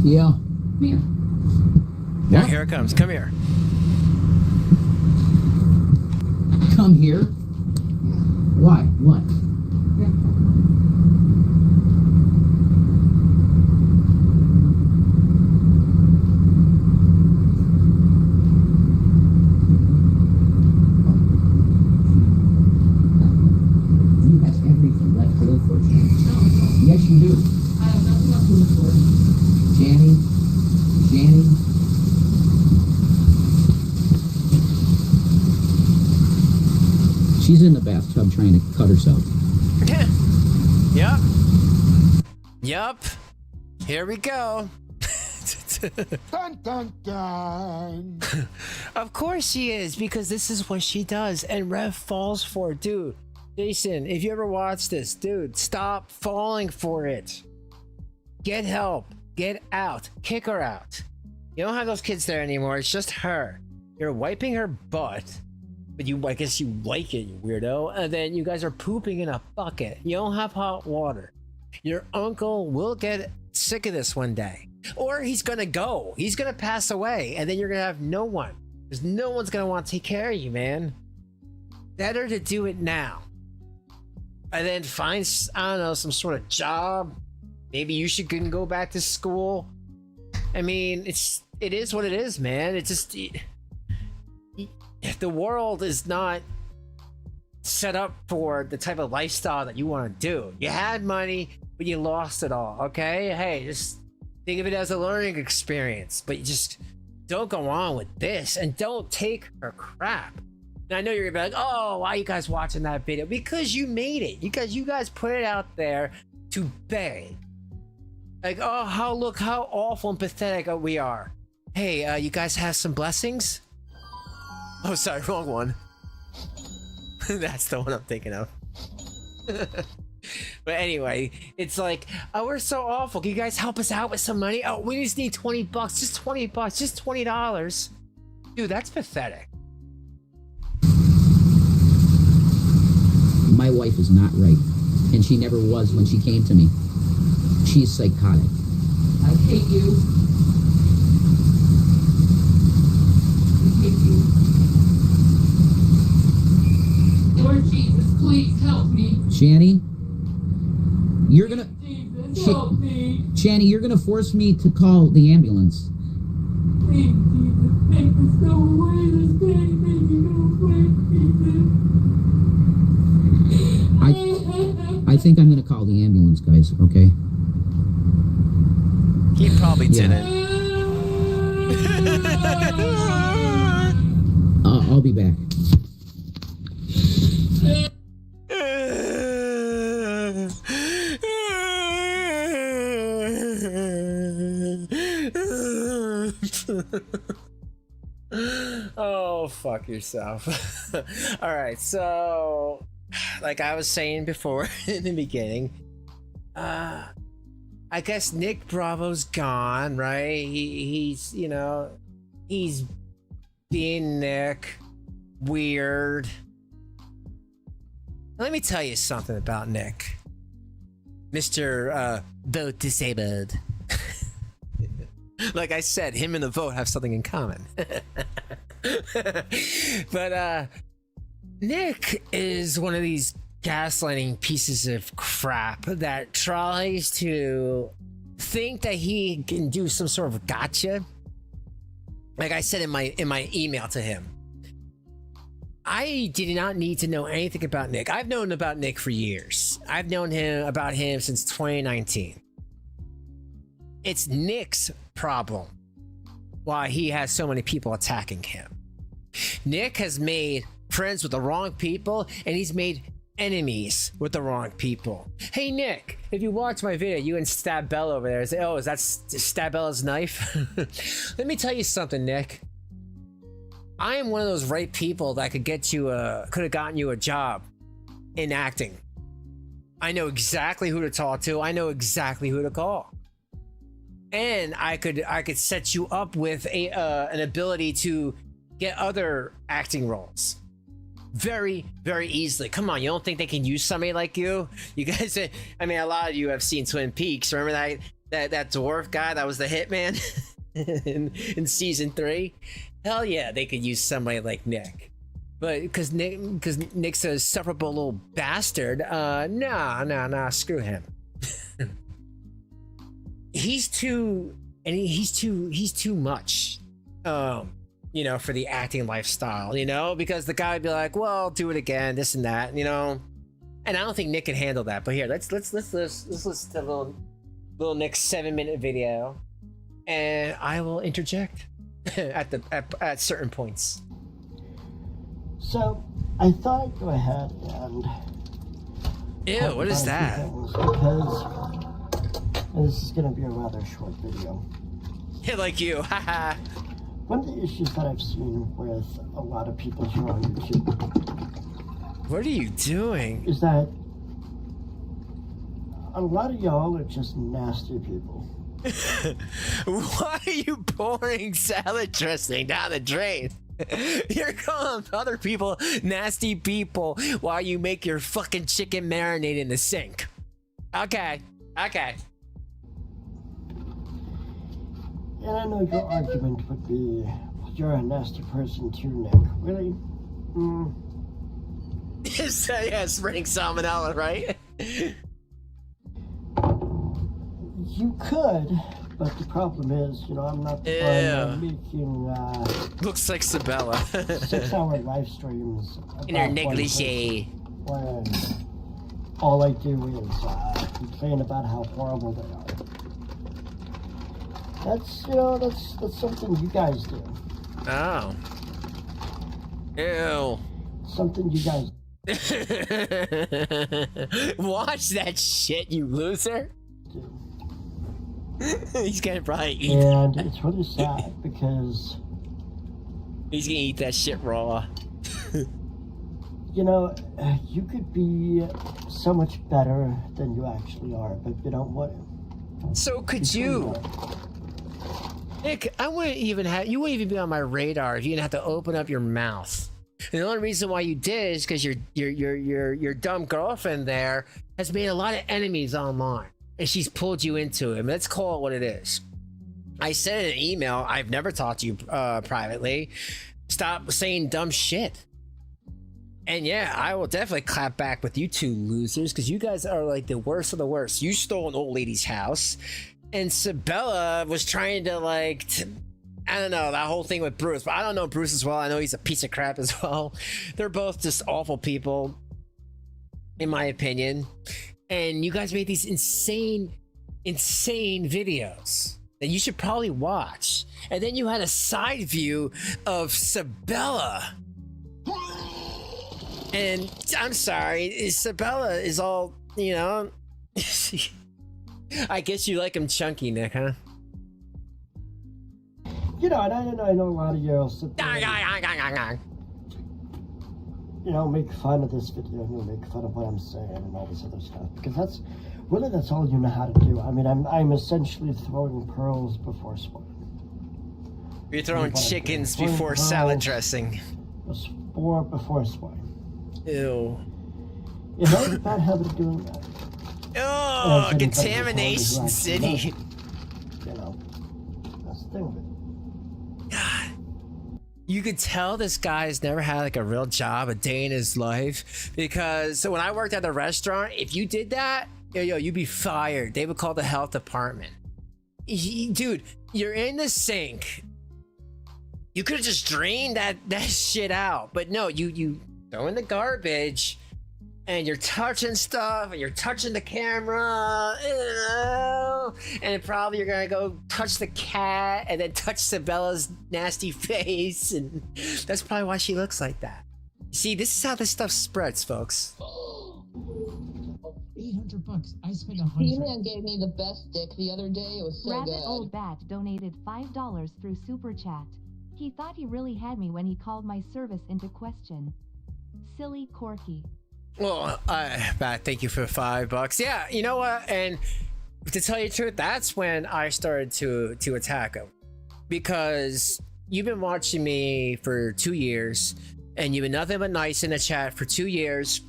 S5: Yeah.
S4: Come here.
S2: Yeah, here it comes. Come here.
S5: Come here? Why? What? Yes, you do.
S4: I have nothing else to look for.
S5: Shanny. She's in the bathtub trying to cut herself.
S2: Yup. Here we go.
S1: Dun, dun, dun.
S2: Of course she is, because this is what she does, and Rev falls for it. Dude, Jason, if you ever watch this, dude, stop falling for it. Get help. Get out. Kick her out. You don't have those kids there anymore. It's just her. You're wiping her butt, but I guess you like it, you weirdo. And then you guys are pooping in a bucket. You don't have hot water. Your uncle will get sick of this one day. Or he's gonna go. He's gonna pass away, and then you're gonna have no one. Because no one's gonna want to take care of you, man. Better to do it now. And then find, I don't know, some sort of job. Maybe you should go back to school. I mean, it is what it is, man. It's just, the world is not set up for the type of lifestyle that you want to do. You had money, but you lost it all, okay? Hey, just think of it as a learning experience, but you just don't go on with this, and don't take her crap. Now, I know you're gonna be like, oh, why are you guys watching that video? Because you made it. You guys put it out there to beg. Like, oh, look how awful and pathetic we are. Hey, you guys have some blessings? Oh, sorry, wrong one. That's the one I'm thinking of. But anyway, it's like, oh, we're so awful. Can you guys help us out with some money? Oh, we just need $20. Just $20. Just $20. Dude, that's pathetic.
S5: My wife is not right, and she never was when she came to me. She's psychotic.
S4: I hate you. I hate you. Lord Jesus, please help me.
S5: Shanny, you're gonna...
S4: Jesus, help me.
S5: Shanny, you're gonna force me to call the ambulance.
S4: Please, Jesus, make this go away. This pain, make it go away, Jesus.
S5: I think I'm gonna call the ambulance, guys, okay?
S2: He probably didn't.
S5: I'll be back.
S2: Oh, fuck yourself. All right, so like I was saying before in the beginning, I guess Nick Bravo's gone, right? He's you know, he's being Nick, weird. Let me tell you something about Nick, Mr. Vote Disabled. Like I said, him and the vote have something in common. But Nick is one of these gaslighting pieces of crap that tries to think that he can do some sort of gotcha. Like I said in my email to him, I did not need to know anything about Nick. I've known about Nick for years. I've known about him since 2019. It's Nick's problem why he has so many people attacking him. Nick has made friends with the wrong people, and he's made enemies with the wrong people. Hey Nick, if you watch my video, you and Stab Bella over there say, oh, is that Stab Bella's knife? Let me tell you something, Nick. I am one of those right people that could have gotten you a job in acting. I know exactly who to talk to. I know exactly who to call. And I could set you up with an ability to get other acting roles very, very easily. Come on, you don't think they can use somebody like you? You guys, I mean, a lot of you have seen Twin Peaks. Remember that dwarf guy that was the hitman in season 3? Hell yeah, they could use somebody like Nick. But because Nick's a sufferable little bastard, nah, screw him. He's too much, you know, for the acting lifestyle, you know, because the guy would be like, well, do it again, this and that, you know, And I don't think Nick can handle that. But here, let's listen to little Nick's 7-minute video, and I will interject at certain points.
S7: So I thought I'd go ahead and.
S2: Ew, what is that?
S7: Because this is going to be a rather short video.
S2: Yeah, like you, haha.
S7: One of the issues that I've seen with a lot of people here on YouTube.
S2: What are you doing?
S7: Is that a lot of y'all are just nasty people.
S2: Why are you pouring salad dressing down the drain? You're calling other people nasty people while you make your fucking chicken marinade in the sink. Okay.
S7: And I know your argument would be, you're a nasty person too, Nick. Really?
S2: Yes, bring salmonella, right?
S7: You could, but the problem is, I'm not the one making,
S2: looks like Sabella.
S7: 6-hour live streams.
S2: In her negligee.
S7: When all I do is, complain about how horrible they are. That's something you guys do.
S2: Oh. Ew.
S7: Something you guys
S2: Watch that shit, you loser.
S7: do.
S2: He's gonna probably eat
S7: And
S2: that.
S7: it's really sad because,
S2: He's gonna eat that shit raw.
S7: you could be so much better than you actually are, but you don't want to.
S2: So could you. Nick, I wouldn't even have, you wouldn't even be on my radar if you didn't have to open up your mouth. And the only reason why you did is because your dumb girlfriend there has made a lot of enemies online, and she's pulled you into it. I mean, let's call it what it is. I said in an email, I've never talked to you privately. Stop saying dumb shit. And yeah, I will definitely clap back with you two losers, because you guys are like the worst of the worst. You stole an old lady's house, and Sabella was trying to I don't know, that whole thing with Bruce, but I don't know Bruce as well. I know he's a piece of crap as well. They're both just awful people, in my opinion. And you guys made these insane videos that you should probably watch. And then you had a side view of Sabella. And I'm sorry, Sabella is all, I guess you like him chunky, Nick, huh?
S7: And I know a lot of you sit there and, make fun of this video, and make fun of what I'm saying and all this other stuff, because that's all you know how to do. I mean, I'm essentially throwing pearls before swine.
S2: You're throwing chickens before salad dressing.
S7: Before swine.
S2: Ew.
S7: You know the bad habit of doing that.
S2: Oh, Contamination City.
S7: That's the thing with it.
S2: God. You could tell this guy's never had a real job a day in his life, because when I worked at the restaurant, if you did that, you'd be fired. They would call the health department. Dude, you're in the sink. You could have just drained that shit out, but no, you throw in the garbage, and you're touching stuff, and you're touching the camera, and probably you're gonna go touch the cat, and then touch Sabella's nasty face, and that's probably why she looks like that. See, this is how this stuff spreads, folks.
S5: $800. I spent
S6: He-Man gave me the best dick the other day. It was so
S3: Rabbit
S6: good.
S3: Old Bat donated $5 through Super Chat. He thought he really had me when he called my service into question. Silly Corky.
S2: Well, Bat, thank you for $5. Yeah, you know what? And to tell you the truth, that's when I started to attack him, because you've been watching me for 2 years, and you've been nothing but nice in the chat for 2 years.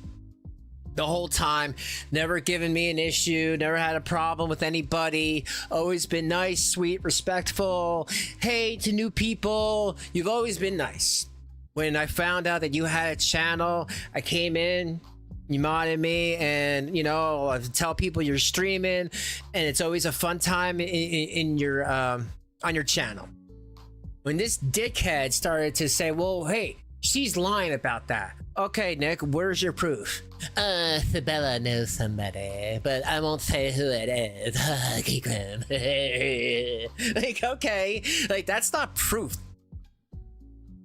S2: The whole time, never given me an issue, never had a problem with anybody, always been nice, sweet, respectful. Hey to new people, you've always been nice. When I found out that you had a channel, I came in, you modded me, and I tell people you're streaming, and it's always a fun time in your on your channel. When this dickhead started to say, well, hey, She's lying about that. Okay, Nick, where's your proof? Sabella knows somebody, but I won't say who it is. Keep him. Like, okay, like that's not proof.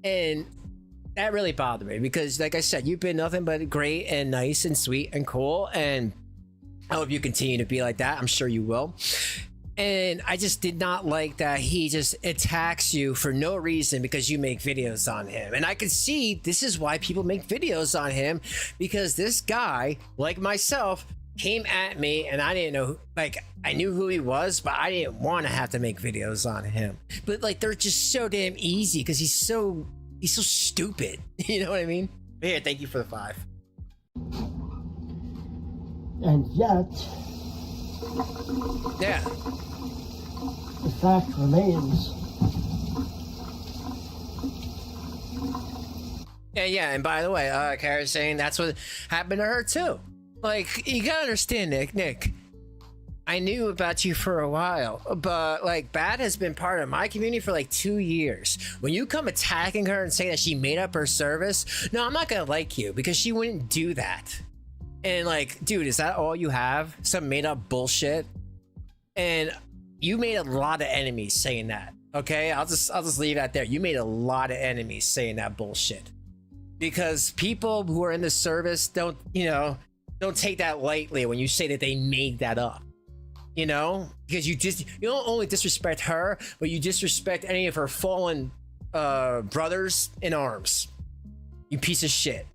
S2: And that really bothered me because, like I said, you've been nothing but great and nice and sweet and cool, and I hope you continue to be like that. I'm sure you will. And I just did not like that he just attacks you for no reason because you make videos on him. And I could see this is why people make videos on him, because this guy, like myself, came at me and I didn't know, like, I knew who he was, but I didn't want to have to make videos on him. But like, they're just so damn easy because he's so stupid. You know what I mean? Here, thank you for the 5.
S7: And yet,
S2: yeah,
S7: the fact remains.
S2: Yeah, and by the way, Kara's saying that's what happened to her too. Like, you gotta understand, Nick, I knew about you for a while, but like, Bat has been part of my community for like 2 years. When you come attacking her and say that she made up her service, no, I'm not gonna like you because she wouldn't do that. And like, dude, is that all you have? Some made up bullshit? And you made a lot of enemies saying that. Okay, I'll just leave that there. You made a lot of enemies saying that bullshit. Because people who are in the service don't take that lightly when you say that they made that up. You know? Because you don't only disrespect her, but you disrespect any of her fallen brothers in arms. You piece of shit.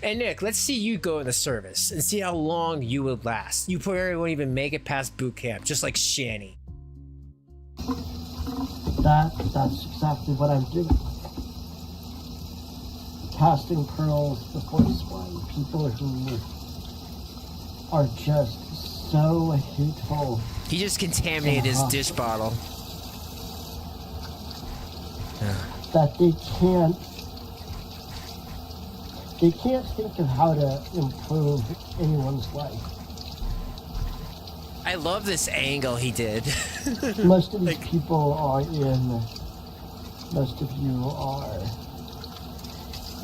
S2: And Nick, let's see you go in the service and see how long you will last. You probably won't even make it past boot camp, just like Shanny.
S7: That's exactly what I'm doing. Casting pearls before swine. People who are just so hateful.
S2: He just contaminated his dish bottle.
S7: That they can't think of how to improve anyone's life.
S2: I love this angle he did.
S7: Most of these people are most of you are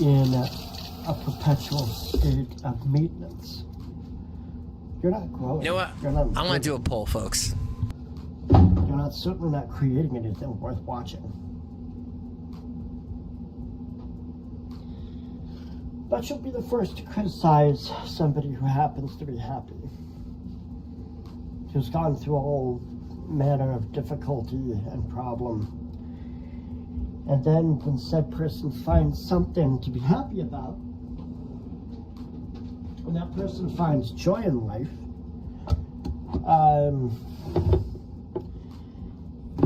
S7: in a perpetual state of maintenance. You're not growing.
S2: You know what? I'm gonna do a poll, folks.
S7: You're certainly not creating anything worth watching. But you'll be the first to criticize somebody who happens to be happy, who's gone through all manner of difficulty and problem. And then when said person finds something to be happy about, when that person finds joy in life,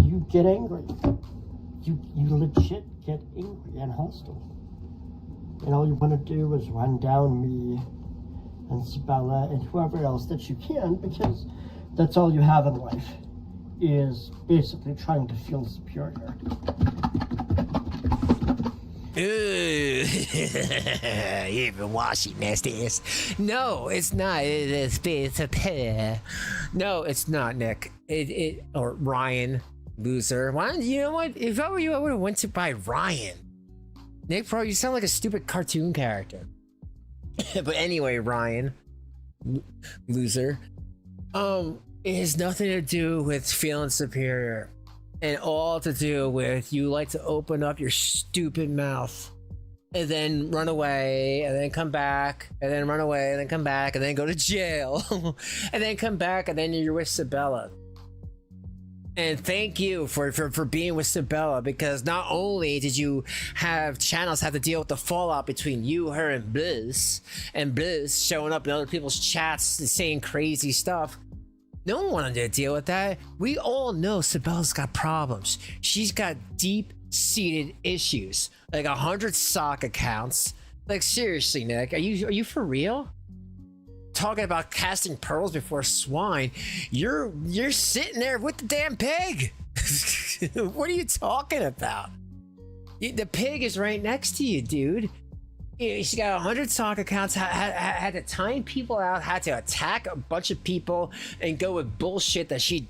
S7: you get angry. You legit get angry and hostile. And all you want to do is run down me and Sabella and whoever else that you can, because that's all you have in life, is basically trying to feel superior.
S2: Ooh, you've been washing nasty ass. No, it's not. It's a no, it's not, Nick. Or Ryan, loser. Why? You know what? If I were you, I would have went to buy Ryan. Nick, bro, you sound like a stupid cartoon character. But anyway, Ryan, loser. It has nothing to do with feeling superior, and all to do with you like to open up your stupid mouth and then run away and then come back and then run away and then come back and then go to jail and then come back and then you're with Sabella. And thank you for being with Sabella, because not only did you have channels have to deal with the fallout between you, her, and Blizz showing up in other people's chats and saying crazy stuff. No one wanted to deal with that. We all know Sabella's got problems. She's got deep-seated issues, like 100 sock accounts. Like, seriously, Nick, are you for real? Talking about casting pearls before swine, you're sitting there with the damn pig. What are you talking about? The pig is right next to you, dude. She got 100 sock accounts, had to time people out, had to attack a bunch of people and go with bullshit that she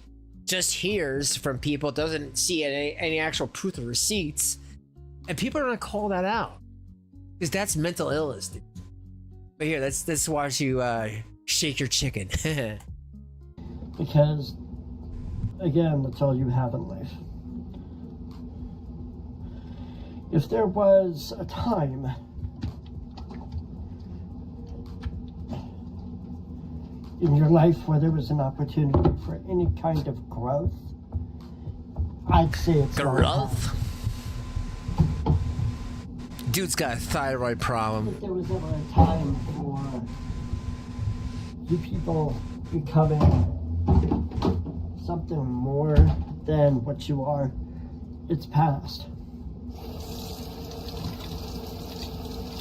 S2: just hears from people, doesn't see any actual proof of receipts, and people are gonna call that out. Because that's mental illness, dude. But here, let's watch you shake your chicken.
S7: Because, again, that's all you have in life. If there was a time in your life where there was an opportunity for any kind of growth, I'd say it's
S2: growth. Dude's got a thyroid problem.
S7: If there was ever a time for you people becoming something more than what you are, it's past.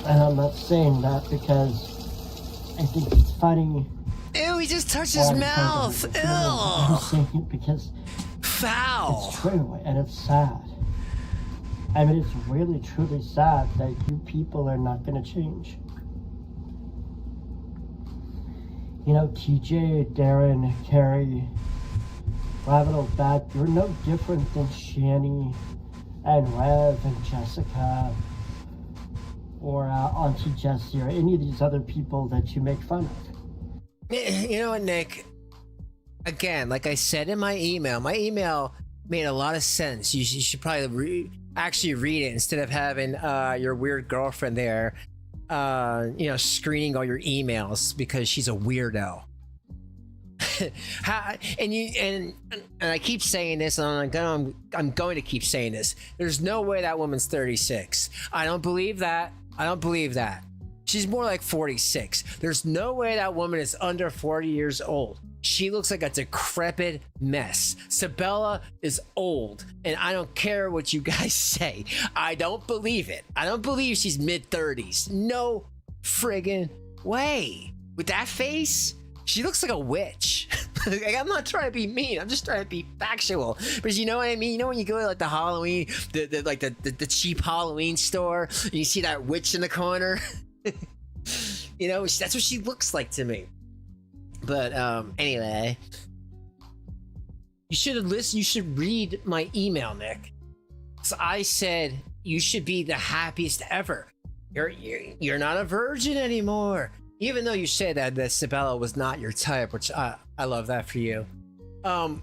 S7: And I'm not saying that because I think it's funny.
S2: Ew, he just touched his mouth. Ew.
S7: I'm saying it because
S2: foul.
S7: It's true and it's sad. I mean, it's really truly sad that you people are not going to change. You know, TJ, Darren, Carrie, Ravenel, Bat, you're no different than Shanny and Rev and Jessica or Auntie Jessie or any of these other people that you make fun of.
S2: You know what, Nick? Again, like I said in my email made a lot of sense. You should probably actually read it instead of having your weird girlfriend there, screening all your emails because she's a weirdo. and I keep saying this, and I'm going to keep saying this. There's no way that woman's 36. I don't believe that. She's more like 46. There's no way that woman is under 40 years old. She looks like a decrepit mess. Sabella is old, and I don't care what you guys say. I don't believe it. I don't believe she's mid-30s. No friggin' way. With that face, she looks like a witch. Like, I'm not trying to be mean. I'm just trying to be factual. But you know what I mean? You know when you go to like the Halloween, the cheap Halloween store, and you see that witch in the corner? You know, that's what she looks like to me. But anyway, you should read my email, Nick. So I said you should be the happiest ever. You're not a virgin anymore. Even though you said that Sabella was not your type, which I love that for you. Why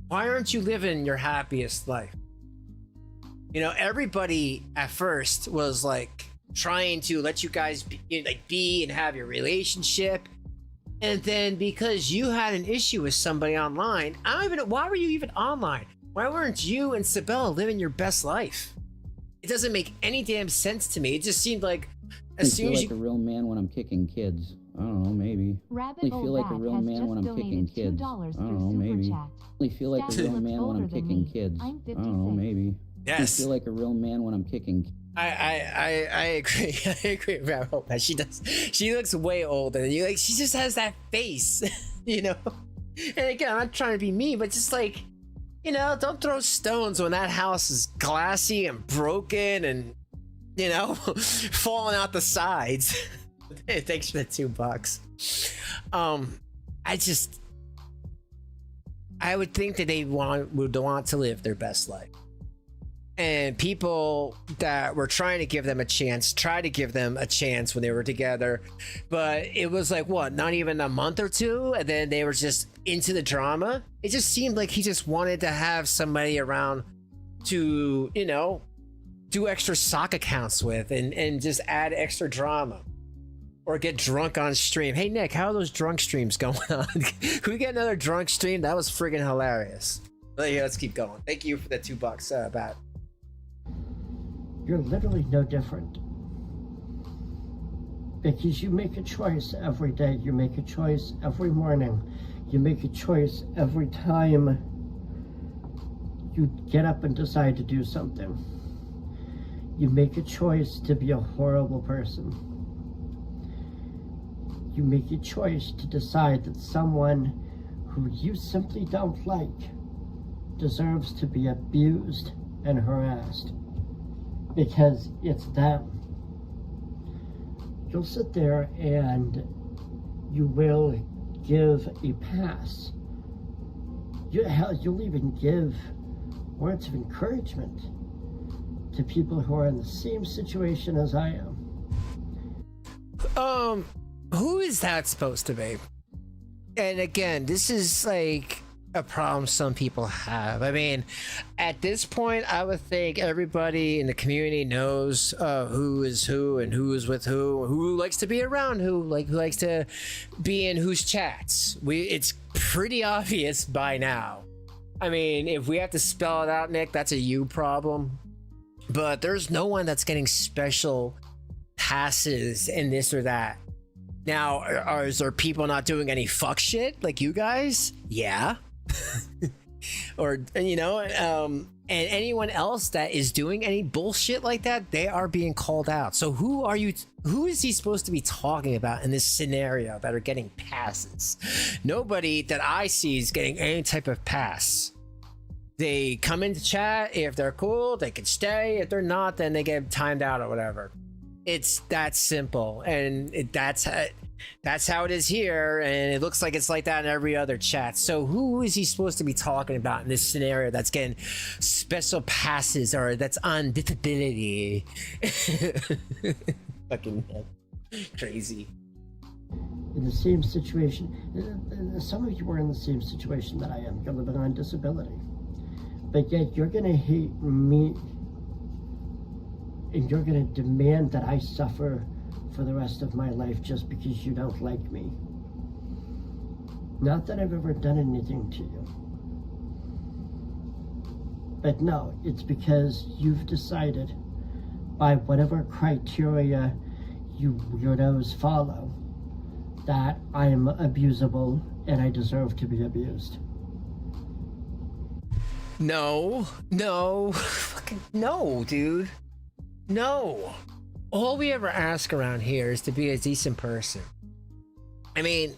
S2: aren't you living your happiest life? You know, everybody at first was like trying to let you guys be and have your relationship. And then because you had an issue with somebody online, why were you even online? Why weren't you and Sabella living your best life? It doesn't make any damn sense to me. It just seemed like as soon as
S5: you feel like a real man when I'm kicking kids. I don't know, maybe.
S3: Rabbit
S5: I feel like a real man when I'm kicking kids. I don't know, maybe. I feel like a real man when I'm kicking kids. I don't know, maybe.
S2: Yes.
S5: I feel like a real man when I'm kicking.
S2: I agree. I agree with Rabbit. She does. She looks way older than you. Like, she just has that face, you know. And again, I'm not trying to be mean, but just like, you know, don't throw stones when that house is glassy and broken and, you know, falling out the sides. Thanks for the $2. I would think that they would want to live their best life. And people that were trying to give them a chance, tried to give them a chance when they were together. But it was like, what, not even a month or two? And then they were just into the drama. It just seemed like he just wanted to have somebody around to, you know, do extra sock accounts with and just add extra drama. Or get drunk on stream. Hey, Nick, how are those drunk streams going on? Can we get another drunk stream? That was friggin' hilarious. But yeah, let's keep going. Thank you for the $2, Bat.
S7: You're literally no different. Because you make a choice every day. You make a choice every morning. You make a choice every time you get up and decide to do something. You make a choice to be a horrible person. You make a choice to decide that someone who you simply don't like deserves to be abused and harassed. Because it's them. You'll sit there and you will give a pass. You'll even give words of encouragement to people who are in the same situation as I am.
S2: who is that supposed to be? And again, this is like a problem some people have. I mean, at this point, I would think everybody in the community knows who is who and who is with who likes to be around who likes to be in whose chats. It's pretty obvious by now. I mean, if we have to spell it out, Nick, that's a you problem. But there's no one that's getting special passes in this or that. Now, is there people not doing any fuck shit like you guys? Yeah. Or, and anyone else that is doing any bullshit like that, they are being called out. So who is he supposed to be talking about in this scenario that are getting passes? Nobody that I see is getting any type of pass. They come into chat. If they're cool, they can stay. If they're not, then they get timed out or whatever. It's that simple. And that's how it is here. And it looks like it's like that in every other chat. So who is he supposed to be talking about in this scenario that's getting special passes or that's on disability? Fucking crazy.
S7: In the same situation, some of you are in the same situation that I am. You're living on disability. But yet you're going to hate me and you're going to demand that I suffer for the rest of my life just because you don't like me. Not that I've ever done anything to you. But no, it's because you've decided by whatever criteria you weirdos follow that I am abusable and I deserve to be abused.
S2: No, fucking no, dude. No. All we ever ask around here is to be a decent person. I mean,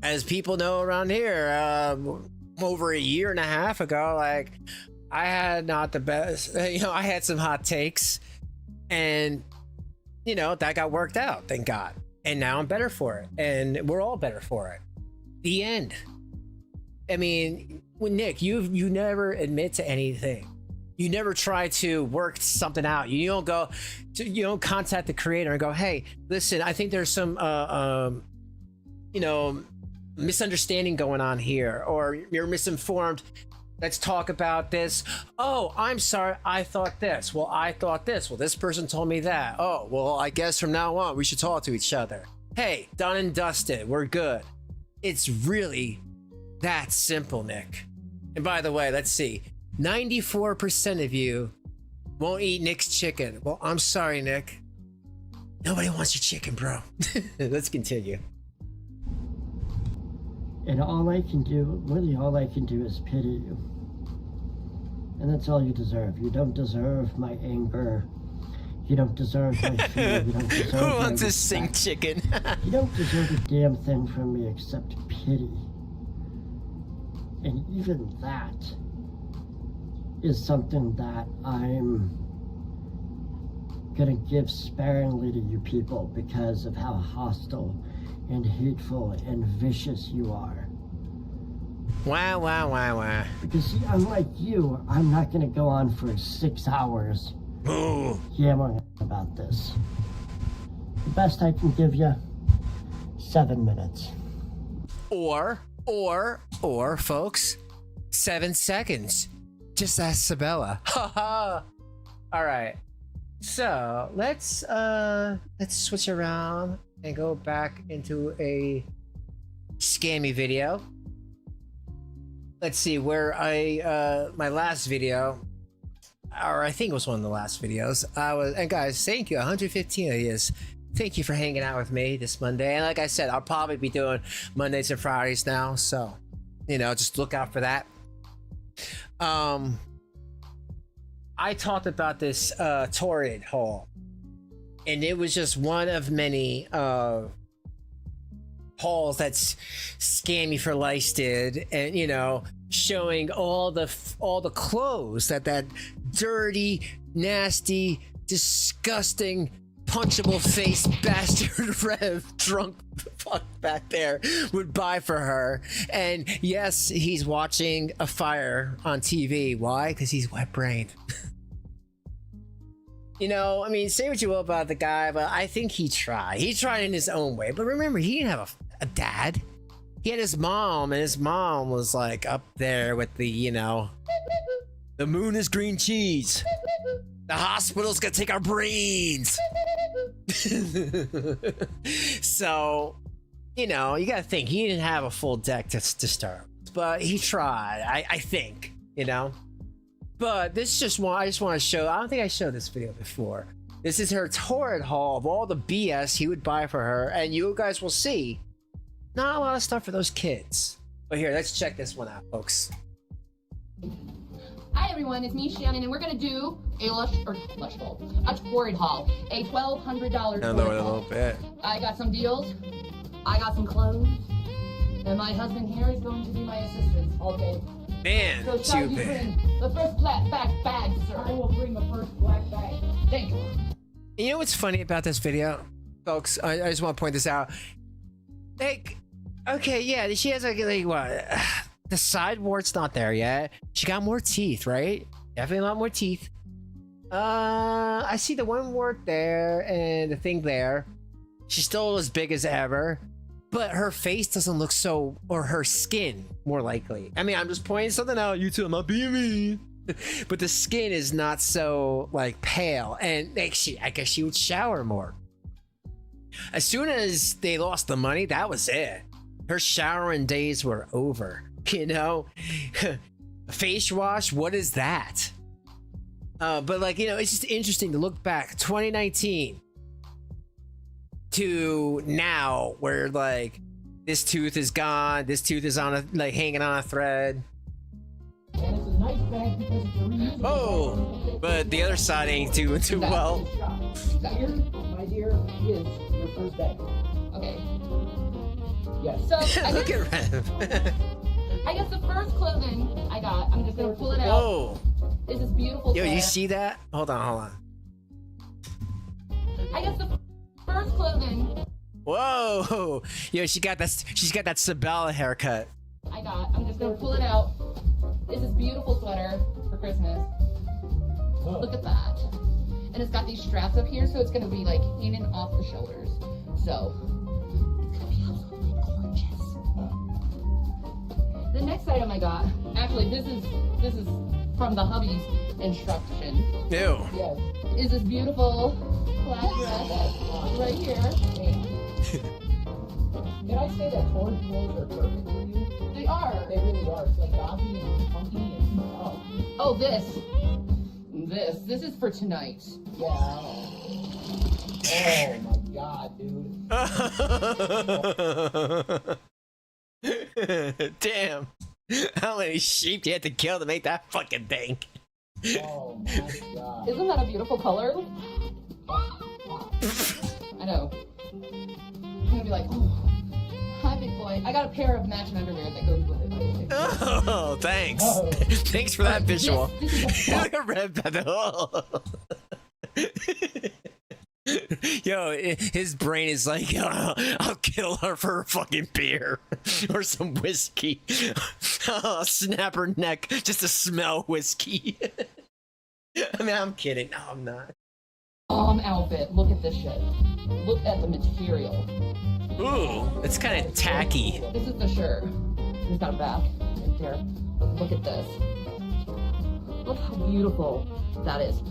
S2: as people know around here, over a year and a half ago, like, I had not the best, I had some hot takes and, that got worked out, thank God. And now I'm better for it. And we're all better for it. The end. I mean, Nick, you never admit to anything. You never try to work something out. You don't contact the creator and go, hey, listen, I think there's some, misunderstanding going on here, or you're misinformed. Let's talk about this. Oh, I'm sorry. I thought this. Well, I thought this. Well, this person told me that. Oh, well, I guess from now on, we should talk to each other. Hey, done and dusted. We're good. It's really that simple, Nick. And by the way, let's see. 94% of you won't eat Nick's chicken. Well, I'm sorry, Nick. Nobody wants your chicken, bro. Let's continue.
S7: And all I can do is pity you. And that's all you deserve. You don't deserve my anger. You don't deserve my fear. You don't deserve
S2: Who wants to sing chicken?
S7: You don't deserve a damn thing from me except pity. And even that is something that I'm gonna give sparingly to you people because of how hostile and hateful and vicious you are.
S2: Wow.
S7: Because see, unlike you, I'm not gonna go on for 6 hours yammering about this. The best I can give you, 7 minutes.
S2: Or, folks, 7 seconds. Just ask Sabella. Ha. All right. So let's switch around and go back into a scammy video. Let's see where my last video, or I think it was one of the last videos. And guys, thank you, 115 of you. Thank you for hanging out with me this Monday. And like I said, I'll probably be doing Mondays and Fridays now. So, just look out for that. I talked about this Torrid haul, and it was just one of many hauls that's Scammy for Lice did, and showing all the clothes that dirty, nasty, disgusting, punchable face bastard Rev drunk fuck back there would buy for her. And yes, he's watching a fire on TV. Why? Because he's wet-brained. You know, I mean, say what you will about the guy, but I think he tried. He tried in his own way. But remember, he didn't have a dad. He had his mom, and his mom was like up there with the, you know, the moon is green cheese. The hospital's gonna take our brains. So, you know, you gotta think he didn't have a full deck to start, but he tried. I think, you know. But this is just one. I just want to show. I don't think I showed this video before. This is her torrid haul of all the BS he would buy for her, and you guys will see. Not a lot of stuff for those kids. But here, let's check this one out, folks.
S4: Hi everyone, it's me, Shannon, and we're gonna do a a torrid haul, a $1,200 torrid haul.
S2: A little bit.
S4: I got some deals, I got some clothes, and my husband here is going to be my assistant. Okay.
S2: Man,
S4: So shall you bring the first black bag, sir? I will bring the first black bag. Thank you.
S2: You know what's funny about this video, folks? I just want to point this out. Like, okay, yeah, she has like what? The side wart's not there yet. She got more teeth, right? Definitely a lot more teeth. I see the one wart there and the thing there. She's still as big as ever, but her face doesn't look so, or her skin, more likely. I mean, I'm just pointing something out. You two, I'm not being mean. But the skin is not so like pale, and like I guess she would shower more. As soon as they lost the money, that was it. Her showering days were over. You know, face wash. What is that? But like, you know, it's just interesting to look back 2019 to now, where like this tooth is gone, this tooth is on a like hanging on a thread.
S5: And it's a nice bag because it's a reusable
S2: Oh, but the other side ain't too well.
S5: Here, my dear, is your first bag.
S4: Okay.
S5: Yes.
S4: So I
S2: Look
S4: guess,
S2: at Rev.
S4: I guess the first clothing I got, I'm just gonna pull it out.
S2: Whoa.
S4: Is this beautiful
S2: Yo,
S4: sweater.
S2: you see that? Hold on.
S4: I guess the first clothing
S2: Whoa. Yo, she's got that Sabella haircut.
S4: I got, I'm just gonna pull it out. It's this beautiful sweater for Christmas. Look at that. And it's got these straps up here, so it's gonna be like hanging off the shoulders. So it's gonna be absolutely gorgeous. The next item I got, actually this is from the hubby's instruction.
S2: Ew.
S5: Yes.
S4: Is this beautiful black dress right here.
S5: Can I say that torrid clothes are perfect for you?
S4: They are.
S5: They really are. It's like gothy and funky and
S4: Oh, this is for tonight.
S5: yeah. Oh my god, dude.
S2: Damn. How many sheep do you have to kill to make that fucking thing?
S5: Oh my god.
S4: Isn't that a beautiful color? I know. I'm gonna be like, oh, hi, big boy. I got a pair of matching underwear that goes with it.
S2: Oh, thanks.
S5: Oh.
S2: Thanks for that visual.
S4: This is
S2: Look at Red Pepper. Yo, his brain is like, I'll kill her for a fucking beer or some whiskey. I'll snap her neck just to smell whiskey. I mean, I'm kidding. No, I'm not.
S4: outfit. Look at this shit. Look at the material.
S2: Ooh, it's kind of tacky.
S4: This is the shirt. It's got a back right there. Look at this. Look how beautiful that is.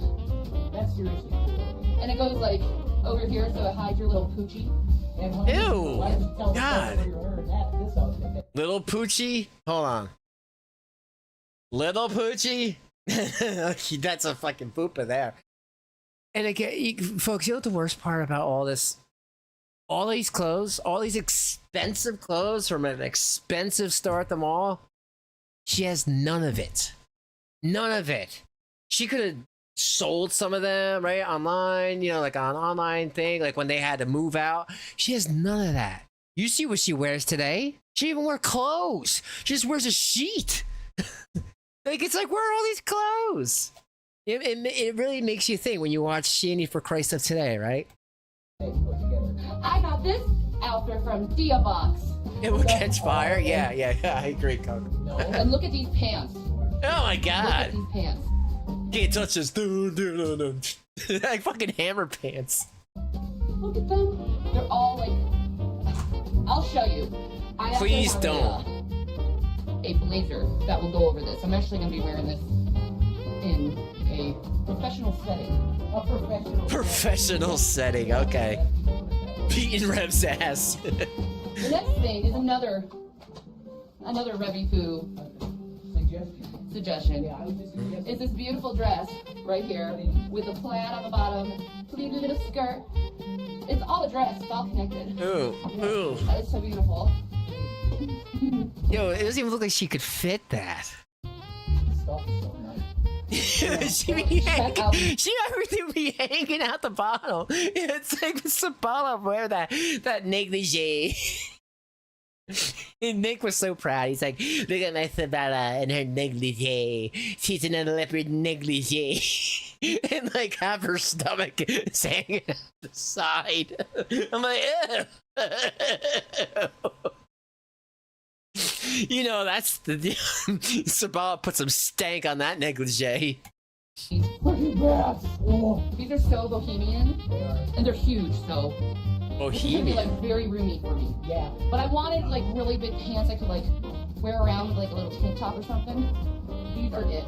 S5: That's seriously cool.
S4: And it goes like over here, so it hides your little poochie.
S5: And when
S2: Ew,
S5: why did you tell
S2: God.
S5: where you're wearing this outfit?
S2: Little Poochie? Hold on. Little Poochie? That's a fucking pooper there. And again, folks, you know what the worst part about all this? All these clothes, all these expensive clothes from an expensive store at the mall, she has none of it. None of it. She could have sold some of them, right? Online, you know, like on online thing, like when they had to move out. She has none of that. You see what she wears today? She didn't even wear clothes. She just wears a sheet. Like, it's like, where are all these clothes? It really makes you think when you watch ShannyForChrist of today, right?
S4: I got this outfit from Dia Box.
S2: It will catch fire. Yeah, I agree, Coke.
S4: And look at these pants.
S2: Oh my
S4: Look at
S2: god.
S4: these pants.
S2: Can't touch this. Like fucking hammer pants.
S4: Look at them. They're all like. I'll show you. I actually
S2: Please
S4: have
S2: don't.
S4: A blazer that will go over this. I'm actually gonna be wearing this in a professional setting. A
S2: Professional setting. Okay. Beating Rev's ass.
S4: The next thing is another Revy Poo suggestion. It's this beautiful dress right here with a plaid on the bottom, pretty little skirt. It's all a dress. It's all connected.
S2: Ooh.
S4: That is so beautiful.
S2: Yo, it doesn't even look like she could fit that. She everything would be hanging out the bottom. It's like Sabala wear that negligee. And Nick was so proud. He's like, look at my Sabala and her negligee. She's in a leopard negligee. And like have her stomach hanging out the side. I'm like, ew. You know, that's the Sabala put some stank on that negligee.
S4: Look at that. Oh. These are so bohemian, and they're huge, so it's gonna be like very roomy for me. Yeah. But I wanted like really big pants I could like wear around with like a little tank top or something. These are it.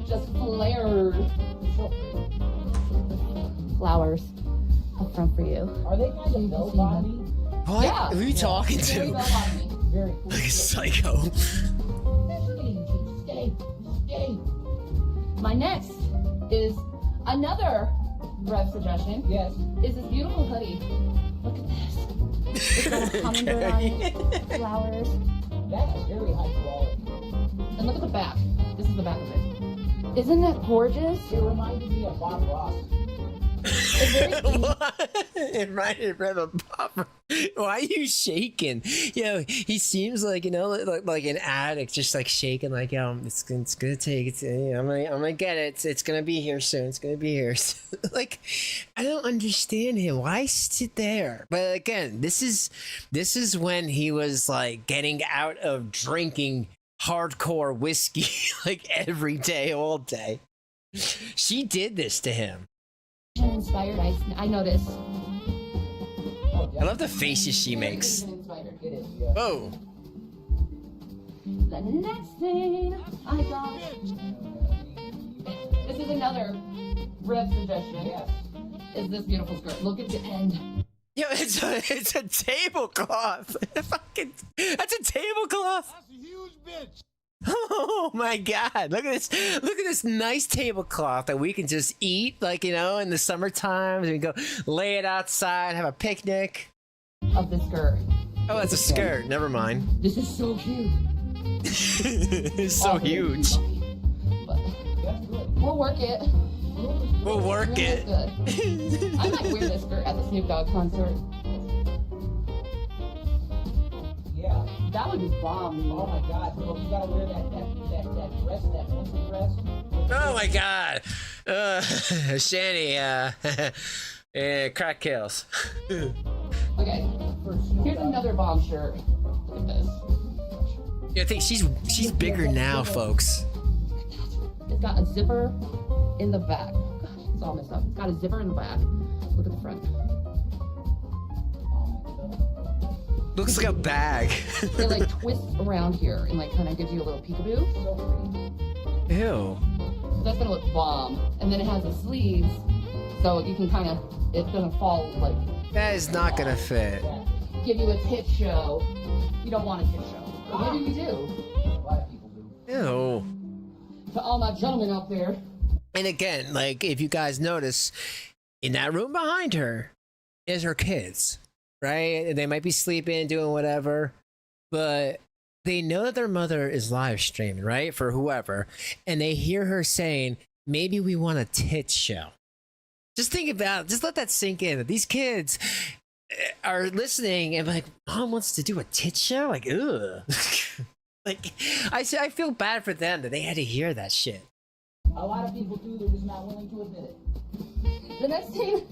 S4: Just flared. Flowers up front for you.
S5: Are they kind of bell bottom?
S2: What?
S4: Yeah.
S2: Who are you talking
S4: Very
S2: to?
S4: bell-bottomy.
S5: Very cool.
S2: Like a psycho.
S5: Stay.
S4: My next is another Rev suggestion.
S5: Yes.
S4: Is this beautiful hoodie. Look at this. It's got a hummingbird on it, flowers.
S5: That's very high quality.
S4: And look at the back. This is the back of it. Isn't that gorgeous?
S5: It reminded me of Bob Ross.
S2: It reminded me of a popper. Why are you shaking? Yo, he seems like, you know, like an addict, just like shaking, like, yo, it's gonna take it. I'm gonna get it. It's gonna be here soon. It's gonna be here. Like, I don't understand him. Why sit there? But again, this is when he was like getting out of drinking hardcore whiskey like every day, all day. She did this to him.
S4: Inspired, I noticed.
S2: I love the faces she makes. Oh.
S4: The next thing I got. This is another Rev suggestion. Yes. Is this beautiful skirt? Look at the end.
S2: Yo, it's a tablecloth. Fucking, that's a tablecloth.
S1: That's a huge bitch.
S2: Oh my god, look at this nice tablecloth that we can just eat, like, you know, in the summertime. We can go lay it outside, have a picnic.
S4: Of the skirt.
S2: Oh, that's a skirt. Never mind.
S4: This is so huge.
S2: It's so huge.
S4: But we'll work it.
S2: We'll work it.
S4: Good. I might wear this skirt at the Snoop Dogg concert.
S5: Yeah.
S4: That would be bomb.
S5: Oh my god, bro, you gotta wear that dress, that monkey dress.
S2: Oh my god. Shanny, crack kills.
S4: Okay, here's another bomb shirt. Look at this.
S2: Yeah, I think she's bigger now, folks.
S4: It's got a zipper in the back. Gosh, it's all messed up. It's got a zipper in the back. Look at the front.
S2: Looks like a bag.
S4: It like twists around here and like kind of gives you a little peekaboo.
S2: Ew.
S4: That's gonna look bomb. And then it has the sleeves, so you can kind of, it doesn't fall like.
S2: That is not gonna fit.
S4: Give you a tit show. You don't want a tit show. But maybe you do.
S5: A lot of people do.
S2: Ew.
S4: To all my gentlemen out there.
S2: And again, like, if you guys notice, in that room behind her is her kids, right? They might be sleeping, doing whatever, but they know that their mother is live streaming, right? For whoever. And they hear her saying, maybe we want a tit show. Just think about it. Just let that sink in. These kids are listening and like, Mom wants to do a tit show? Like, ugh. Like, I feel bad for them that they had to hear that shit.
S5: A lot of people do, they're just not willing to admit it.
S4: The next thing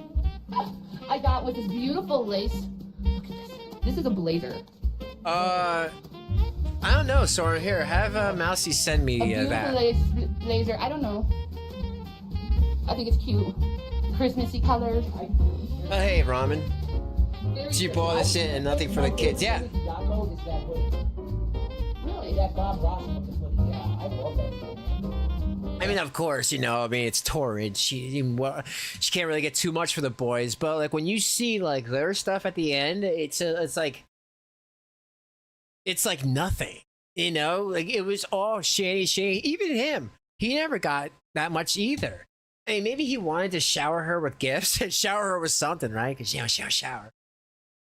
S4: I got was this beautiful lace. Look at this. This is a blazer.
S2: I don't know, Sora. Here, have Mousy send me
S4: A beautiful
S2: that.
S4: lace blazer. I don't know. I think it's cute. Christmassy colors.
S2: Oh, hey, Ramen.
S4: Very
S2: So you
S4: good.
S2: bought this shit and nothing for the kids. Yeah.
S5: Really? That Bob Ross looking hoodie. Yeah, I love that thing.
S2: I mean, of course, you know, I mean, it's Torrid. She can't really get too much for the boys, but like when you see like their stuff at the end, it's like nothing, you know. Like it was all Shanny. Even him, he never got that much either. I mean, maybe he wanted to shower her with gifts, shower her with something, right? Because you know, shower.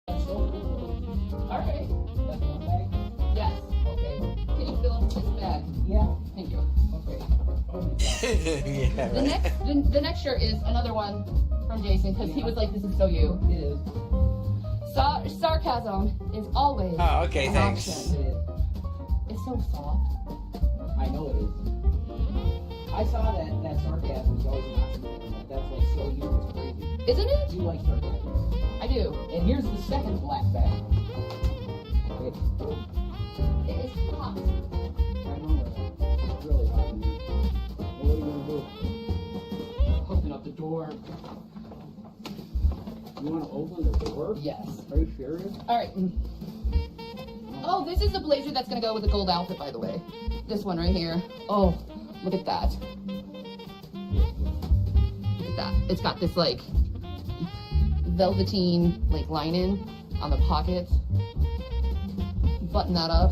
S4: Alright.
S5: That's one bag?
S4: Yes.
S5: Okay.
S4: Can you fill up this bag?
S5: Yeah.
S4: Thank you.
S5: Okay.
S2: Yeah,
S4: The next shirt is another one from Jason because he was like, "This is so you."
S5: It is.
S4: Sarcasm is always
S2: Oh, okay,
S4: an
S2: thanks.
S4: option.
S5: It is.
S4: It's so soft.
S5: I know it is. I saw that sarcasm is always an option. That's like so you. It's crazy.
S4: Isn't it?
S5: You like sarcasm.
S4: I do.
S5: And here's the second black bag. It's
S4: It is hot.
S5: I remember that. It's really hot in here. What are you gonna do? Open up the door. You wanna open the door?
S4: Yes.
S5: Are you serious?
S4: All right. Oh, this is the blazer that's gonna go with the gold outfit, by the way. This one right here. Oh, look at that. Look at that. It's got this like velveteen like lining on the pockets. Button that up.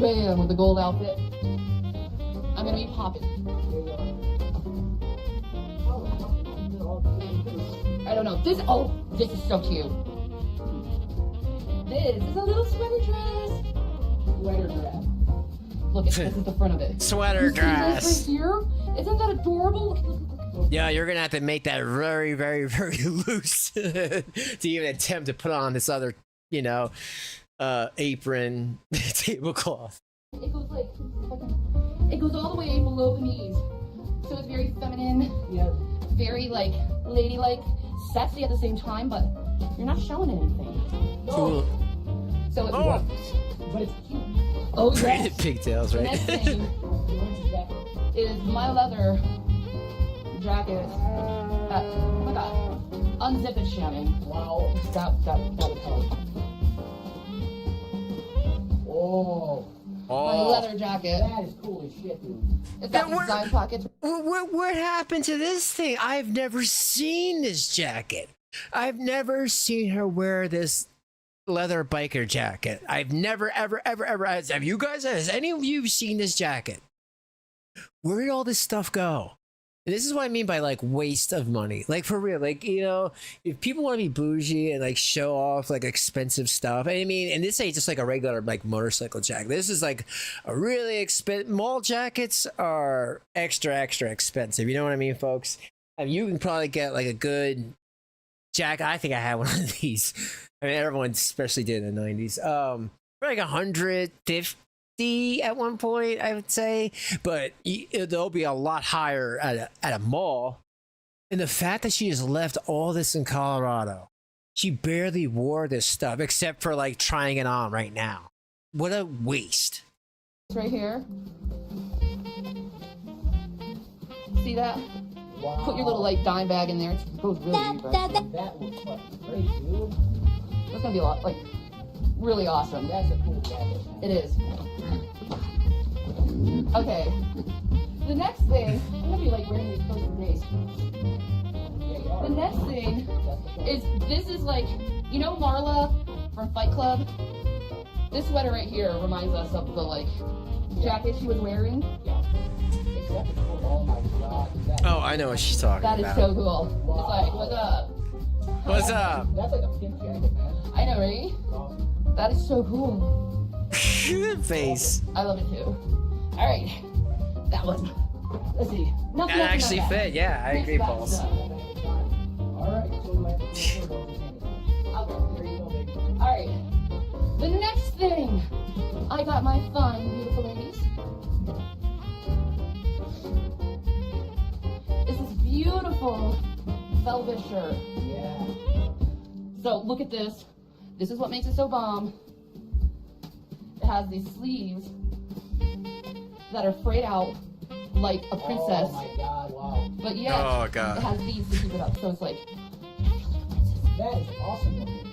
S4: Bam, with the gold outfit. I'm gonna be popping. I don't know. This is so cute. This is a little sweater dress.
S5: Sweater dress.
S4: Look, this is the front of it.
S2: Sweater
S4: You see
S2: dress.
S4: this right here? Isn't that adorable? Look.
S2: Yeah, you're gonna have to make that very, very, very loose to even attempt to put on this other, you know, apron, tablecloth.
S4: It goes like, it goes all the way below the knees. So it's very feminine,
S5: Yeah.
S4: very like ladylike, sexy at the same time, but you're not showing anything.
S2: Cool.
S4: So it
S2: Oh.
S4: works.
S5: But it's cute.
S4: Oh
S2: Braided
S4: yes.
S2: pigtails,
S4: The
S2: right?
S4: next thing is my leather jacket. Oh my god. Unzip it, Shannon.
S5: Wow.
S4: That would help.
S5: Oh.
S4: My
S2: Oh,
S4: leather jacket.
S5: That is cool as shit, dude.
S4: It's got
S2: Yeah, we're-
S4: design pockets.
S2: what happened to this thing? I've never seen this jacket. I've never seen her wear this leather biker jacket. I've never, ever. Have you guys? Has any of you seen this jacket? Where did all this stuff go? And this is what I mean by like waste of money. Like for real, like, you know, if people want to be bougie and like show off like expensive stuff, I mean, and this ain't just like a regular like motorcycle jacket. This is like a really expensive. Mall jackets are extra expensive. You know what I mean, folks? I mean, you can probably get like a good jacket. I think I had one of these. I mean, everyone especially did in the 90s. For like 150 at one point, I would say, but they'll be a lot higher at a mall. And the fact that she just left all this in Colorado, she barely wore this stuff except for like trying it on right now. What a waste.
S4: It's right here. See that?
S5: Wow.
S4: Put your little like dime bag in there. It goes really deep. Right?
S5: That looks fucking great, dude.
S4: It's gonna be a lot, like, really awesome.
S5: That's a cool jacket.
S4: It is. Okay. The next thing, I'm gonna be like wearing these clothes for days.
S5: Yeah, you are.
S4: The next thing
S5: That's the
S4: is, this is like, you know Marla from Fight Club? This sweater right here reminds us of the like jacket she was wearing.
S5: Yeah. Except it's cool. Oh my god.
S2: Oh, I know what she's talking
S4: That is
S2: about.
S4: so cool. It's like, what's up?
S2: What's up?
S5: That's like a pimp jacket, man.
S4: I know, right?
S5: Awesome.
S4: That is so cool.
S2: Good face.
S4: I love it too. All right, that one. Let's see. Nothing
S2: That
S4: else in
S2: actually
S4: bag.
S2: fit. Yeah, I
S4: Next
S2: agree,
S4: bag
S2: Pauls.
S4: done.
S5: Alright, so my
S4: Okay.
S5: There you go, baby.
S4: All right. The next thing, I got my fine, beautiful ladies. Is this beautiful velvet shirt.
S5: Yeah.
S4: So look at this. This is what makes it so bomb. It has these sleeves that are frayed out like a princess.
S5: Oh my god, wow.
S4: But yeah,
S2: Oh, God.
S4: it has these to keep it up, so it's like
S5: That is awesome looking.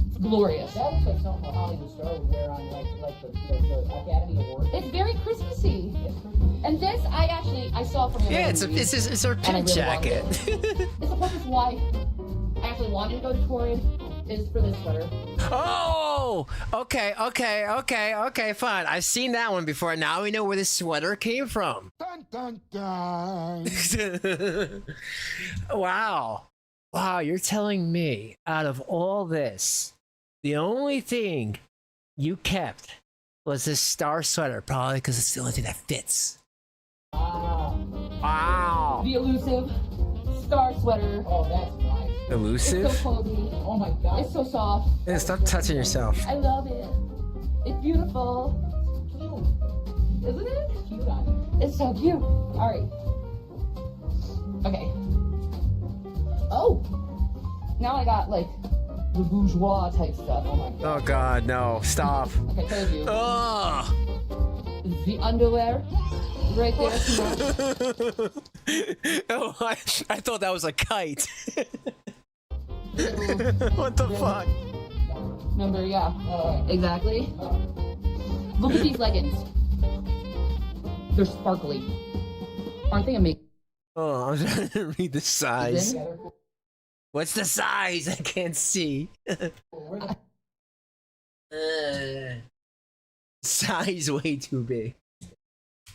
S4: it's glorious.
S5: That looks like something a Hollywood star would wear on like the Academy Awards.
S4: It's very Christmassy.
S5: It's pretty.
S4: And this, I saw from
S2: Yeah, it's her
S4: And I
S2: pin
S4: really
S2: jacket.
S4: It's the purpose why I actually wanted to go to Torrid is for this sweater.
S2: Oh, okay, fine. I've seen that one before. Now we know where this sweater came from.
S1: Dun dun dun.
S2: Wow, you're telling me out of all this, the only thing you kept was this star sweater, probably because it's the only thing that fits. Wow.
S4: The elusive star sweater.
S5: Oh, that's nice.
S2: Elusive?
S4: It's so cozy.
S5: Oh my god.
S4: It's so soft.
S2: Yeah, stop touching yourself.
S4: I love it. It's beautiful.
S5: Cute.
S4: Isn't it?
S5: It's cute on you.
S4: It's so cute. Alright. Okay. Oh! Now I got like the bourgeois type stuff. Oh my god.
S2: Oh God, no! Stop.
S4: Okay, told you.
S2: Oh.
S4: The underwear. Right there.
S2: Oh, I thought that was a kite.
S4: Little-
S2: What the fuck?
S4: Remember, yeah. Exactly. Look at these leggings. They're sparkly. Aren't they amazing?
S2: Oh, I'm trying to read the size.
S5: Yeah, they're cool.
S2: What's the size? I can't see. Size way too big.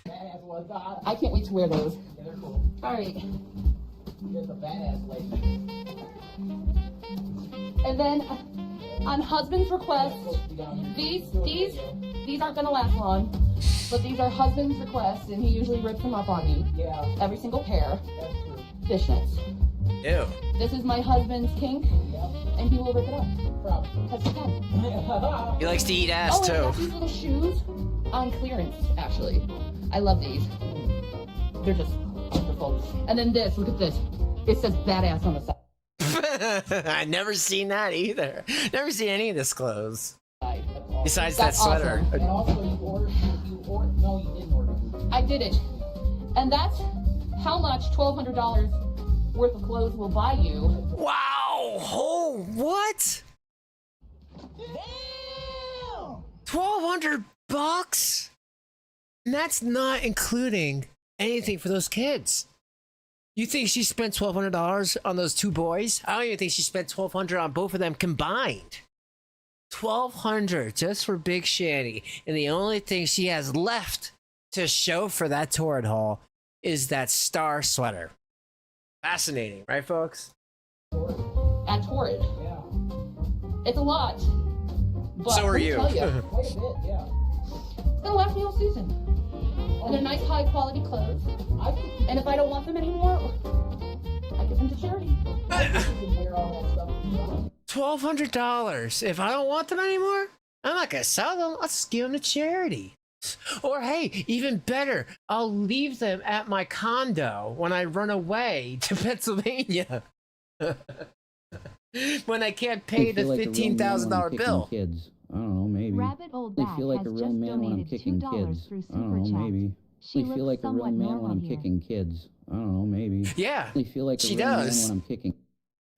S5: Badass was hot.
S4: I can't wait to wear those.
S5: Yeah, they're cool.
S4: Alright.
S5: You're the badass lady.
S4: And then on husband's request, these aren't gonna last long, but these are husband's requests, and he usually rips them up on me.
S5: Yeah,
S4: Every single pair.
S5: that's true.
S4: Fishnets.
S2: Ew.
S4: This is my husband's kink,
S5: Yep,
S4: and he will rip it up.
S5: probably.
S4: Because he can.
S2: He likes to eat
S4: Oh,
S2: ass
S4: and I got
S2: too.
S4: these little shoes on clearance, actually. I love these. They're just wonderful. And then this, look at this. It says badass on the side.
S2: I never seen that either. Never seen any of this clothes.
S5: That's awesome.
S2: Besides
S4: That's
S2: that sweater.
S4: awesome.
S5: And also, no, you didn't order.
S4: I did it. And that's how much $1,200 worth of clothes will buy you.
S2: Wow! Oh, what?
S1: Damn!
S2: $1,200? And that's not including anything for those kids. You think she spent $1,200 on those two boys? I don't even think she spent $1,200 on both of them combined. $1,200 just for Big Shanny, and the only thing she has left to show for that torrid haul is that star sweater. Fascinating, right, folks?
S4: At Torrid.
S5: Yeah,
S4: It's a lot. But
S2: So are
S4: let me
S2: you.
S4: tell ya,
S5: quite a bit, yeah.
S4: it's gonna last me all season. And they're nice, high quality clothes.
S5: I think
S4: And if I don't want them anymore, I give them to charity.
S5: you can wear all that stuff as well.
S2: $1,200. If I don't want them anymore, I'm not gonna sell them. I'll just give them to charity. Or hey, even better, I'll leave them at my condo when I run away to Pennsylvania. When I can't pay the $15,000 bill.
S5: Kids. I don't know, maybe.
S3: Rabbit Old
S5: I
S3: Bat
S5: feel like
S3: has
S5: a
S3: just
S5: real man when I'm
S3: donated
S5: kicking
S3: $2
S5: kids.
S3: through
S5: I don't
S3: Super
S5: know,
S3: Chat.
S5: maybe.
S3: She
S5: I feel
S3: looks
S5: like a real
S3: somewhat
S5: man when
S3: normal
S5: I'm
S3: here.
S5: kicking kids. I don't know, maybe.
S2: Yeah,
S5: I feel like a
S2: she
S5: real man
S2: does.
S5: when I'm kicking.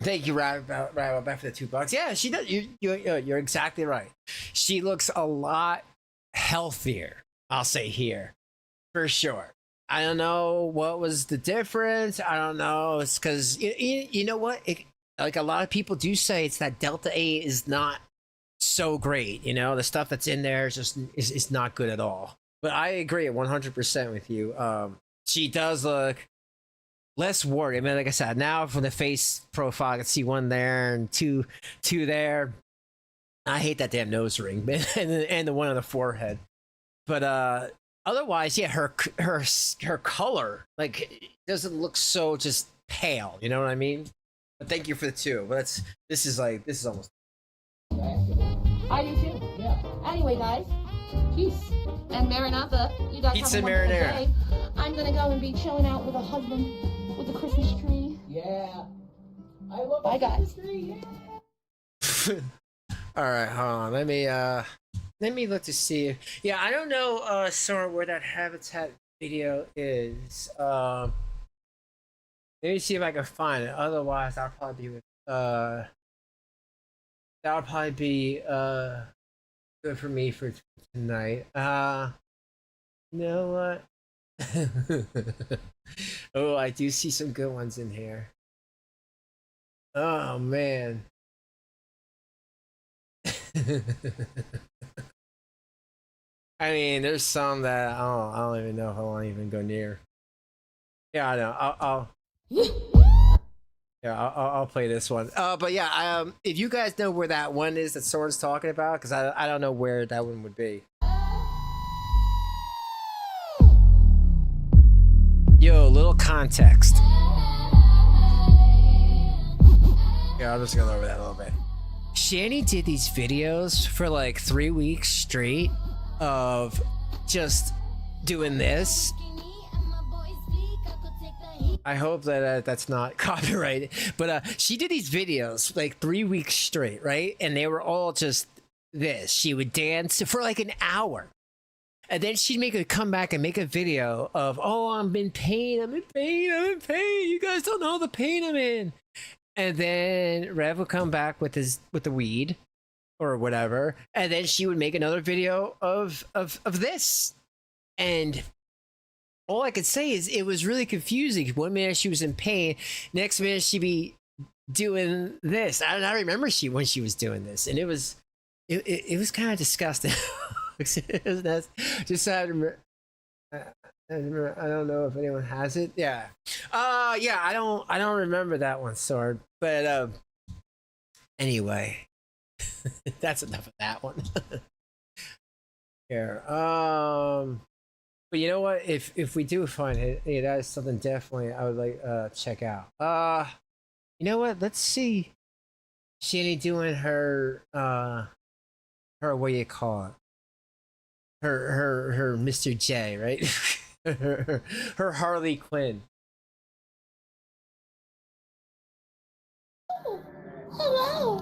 S2: Thank you, Rabbit Bat, for the $2. Yeah, she does. You're exactly right. She looks a lot healthier. I'll say here, for sure. I don't know what was the difference. I don't know. It's because you know what? Like a lot of people do say, it's that Delta 8 is not so great. You know, the stuff that's in there is just is not good at all. But I agree 100% with you. She does look less worried. I mean, like I said, now from the face profile, I can see one there and two there. I hate that damn nose ring, and the one on the forehead. But otherwise, yeah, her color like doesn't look so just pale. You know what I mean? But thank you for the two. But this is almost.
S4: I do too.
S5: Yeah.
S4: Anyway, guys, peace and Maranatha. You guys
S2: Pizza
S4: have a wonderful
S2: marinara.
S4: day. I'm gonna go and be chilling out with a husband with a Christmas tree.
S5: Yeah. I love
S4: Bye,
S5: the
S4: guys.
S5: Christmas tree, yeah.
S2: All right, hold on. Let me look to see. Yeah, I don't know, Sora, where that habitat video is. Let me see if I can find it. Otherwise, that'll probably be good for me for tonight. You know what? Oh, I do see some good ones in here. Oh man. I mean, there's some that I don't even know if I want to even go near. Yeah, I know. I'll play this one. But yeah, if you guys know where that one is that Soren's talking about, because I don't know where that one would be. Yo, little context. Yeah, I'm just gonna go over that a little bit. Shanny did these videos for like 3 weeks straight of just doing this. I hope that that's not copyrighted, but she did these videos like 3 weeks straight, right? And they were all just this. She would dance for like an hour. And then she'd come back and make a video of, oh, I'm in pain, I'm in pain, I'm in pain. You guys don't know the pain I'm in. And then Rev would come back with the weed or whatever. And then she would make another video of this. And all I could say is it was really confusing. One minute she was in pain, next minute she'd be doing this. I remember when she was doing this, and it was kind of disgusting. Just I remember. I don't know if anyone has it. Yeah. Yeah. I don't remember that one, Sword. But anyway, that's enough of that one. Here. But you know what? If we do find it, hey, that is something definitely I would like check out. You know what? Let's see. Shanny doing her what do you call it? Her Mr. J, right? her Harley Quinn.
S8: Oh, hello.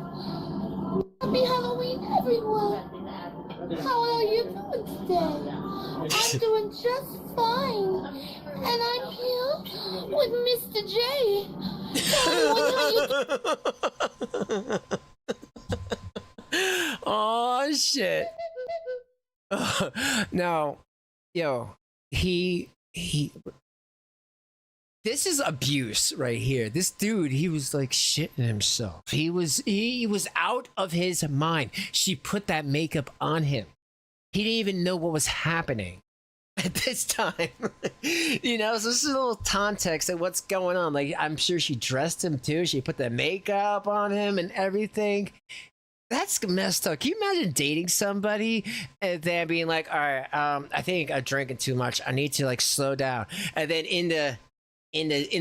S8: Happy Halloween, everyone. How are you doing today? I'm doing just fine. And I'm here with Mr. J. Tell me what
S2: Oh, shit. Now, yo, he this is abuse right here. This dude, he was like shitting himself. He was out of his mind. She put that makeup on him. He didn't even know what was happening at this time. You know, so this is a little context of what's going on. Like, I'm sure she dressed him too. She put the makeup on him and everything. That's messed up. Can you imagine dating somebody and then being like, all right, I think I'm drinking too much. I need to like slow down. And then in the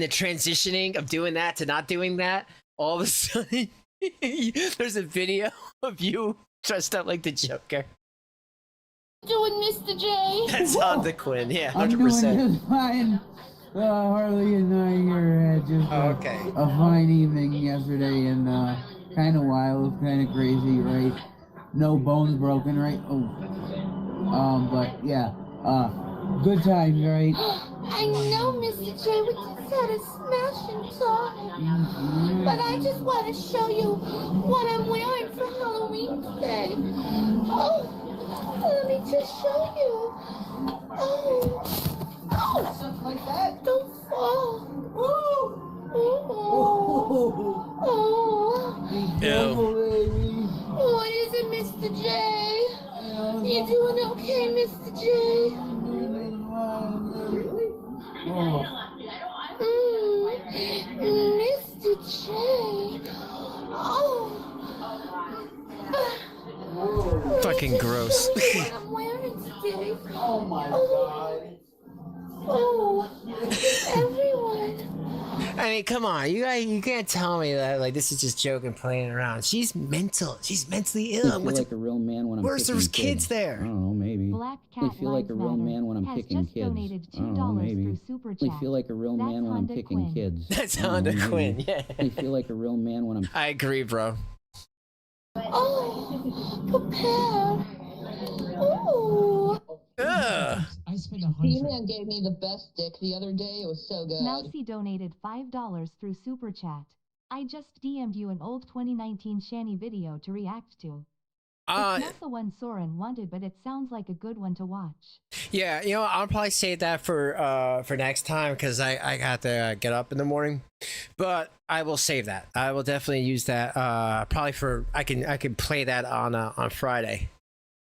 S2: transitioning of doing that to not doing that, all of a sudden there's a video of you dressed up like the Joker.
S8: doing, Mr. J?
S2: That's on the Quinn, yeah, 100%.
S9: I'm doing just fine. Harley and I here had just a fine evening yesterday, and kind of wild, kind of crazy, right? No bones broken, right? Oh, but yeah, good times, right?
S8: I know, Mr. J, we just had a smashing time. But I just want to show you what I'm wearing for Halloween today. Oh, let me just show you. Oh, something like that. Don't fall. Oh. What is it, Mr. J? You doing okay, Mr. J? Mr. J. Oh.
S2: Fucking gross.
S8: What I'm wearing today.
S9: Oh my god.
S8: Oh, everyone.
S2: I mean, come on, you can't tell me that like this is just joking, playing around. She's mental. She's mentally ill.
S5: I feel like a real man when I'm
S2: Where's
S5: picking
S2: there's
S5: kids.
S2: kids there?
S5: I don't know, maybe.
S3: Black
S5: I
S3: Cat
S5: feel like a real
S3: Lives
S5: man when I'm
S3: Matter
S5: picking
S3: has just
S5: kids.
S3: donated
S5: I don't know,
S3: $2
S5: maybe.
S3: through Super
S5: I
S3: Chat.
S5: feel like a real
S3: That's
S5: man when I'm
S3: Honda
S5: picking
S3: Quinn.
S5: kids.
S2: That's
S5: I don't
S2: Honda
S5: know,
S2: Quinn,
S5: maybe.
S2: yeah.
S5: I feel like a real man when I'm.
S2: I agree, bro.
S8: Oh, prepare. Oh.
S2: Ugh.
S10: I spent a
S6: He-Man gave me the best dick the other day. It was so good.
S3: Mousy donated $5 through Super Chat. I just DM'd you an old 2019 Shanny video to react to. It's not the one Soren wanted, but it sounds like a good one to watch.
S2: Yeah, you know, I'll probably save that for next time because I got to get up in the morning. But I will save that. I will definitely use that. Probably for I can play that on Friday.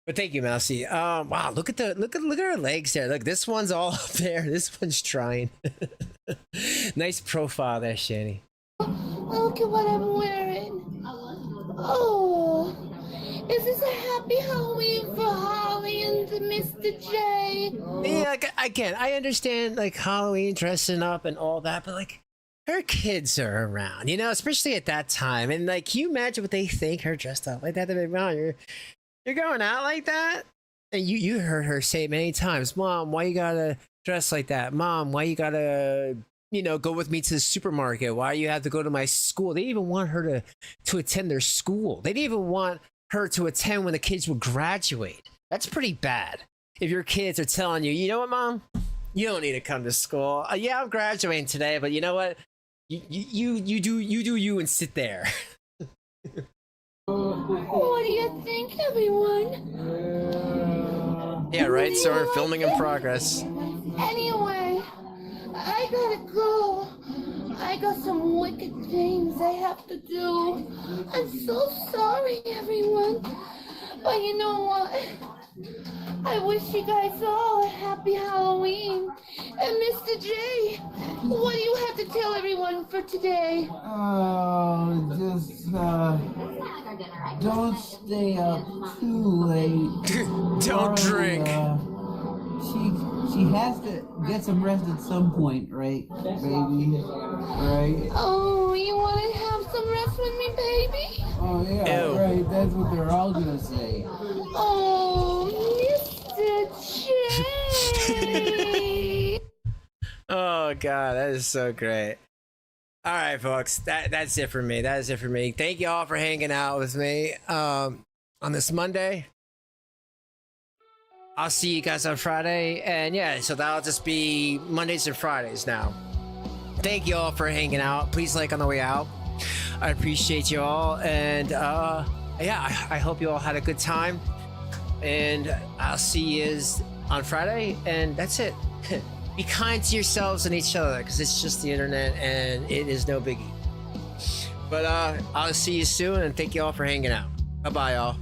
S2: But thank you, Mousy. Wow, look at her legs there. Look, this one's all up there. This one's trying. Nice profile there, Shanny.
S8: Look at what I'm wearing. Oh, is this a happy Halloween for Holly and Mr. J?
S2: Yeah, again, I understand like Halloween dressing up and all that, but like her kids are around, you know, especially at that time. And like, can you imagine what they think her dressed up like that? They're like, wow, you're going out like that? And you heard her say it many times, Mom, why you gotta dress like that? Mom, why you gotta, you know, go with me to the supermarket? Why you have to go to my school? They didn't even want her to attend their school. They didn't even want her to attend when the kids would graduate. That's pretty bad. If your kids are telling you, you know what, Mom? You don't need to come to school. Yeah, I'm graduating today, but you know what? You do you and sit there.
S8: What do you think, everyone?
S2: Yeah, right, sir. Filming in progress.
S8: Anyway, I gotta go. I got some wicked things I have to do. I'm so sorry, everyone. But you know what? I wish you guys all a happy Halloween. And Mr. J, what do you have to tell everyone for today?
S9: Oh, just, don't stay up too late.
S2: Don't drink.
S9: She has to get some rest at some point, right, baby? Right?
S8: Oh, you want to have some rest with me, baby?
S9: Oh, yeah,
S2: Ew.
S9: right. That's what they're all gonna say.
S8: Oh, Mr. J.
S2: Oh God, that is so great. All right, folks, that's it for me. That is it for me. Thank you all for hanging out with me on this Monday. I'll see you guys on Friday, and yeah, so that'll just be Mondays and Fridays now. Thank you all for hanging out. Please like on the way out. I appreciate you all, and yeah, I hope you all had a good time, and I'll see you on Friday, and that's it. Be kind to yourselves and each other, because it's just the internet, and it is no biggie. But I'll see you soon, and thank you all for hanging out. Bye-bye, y'all.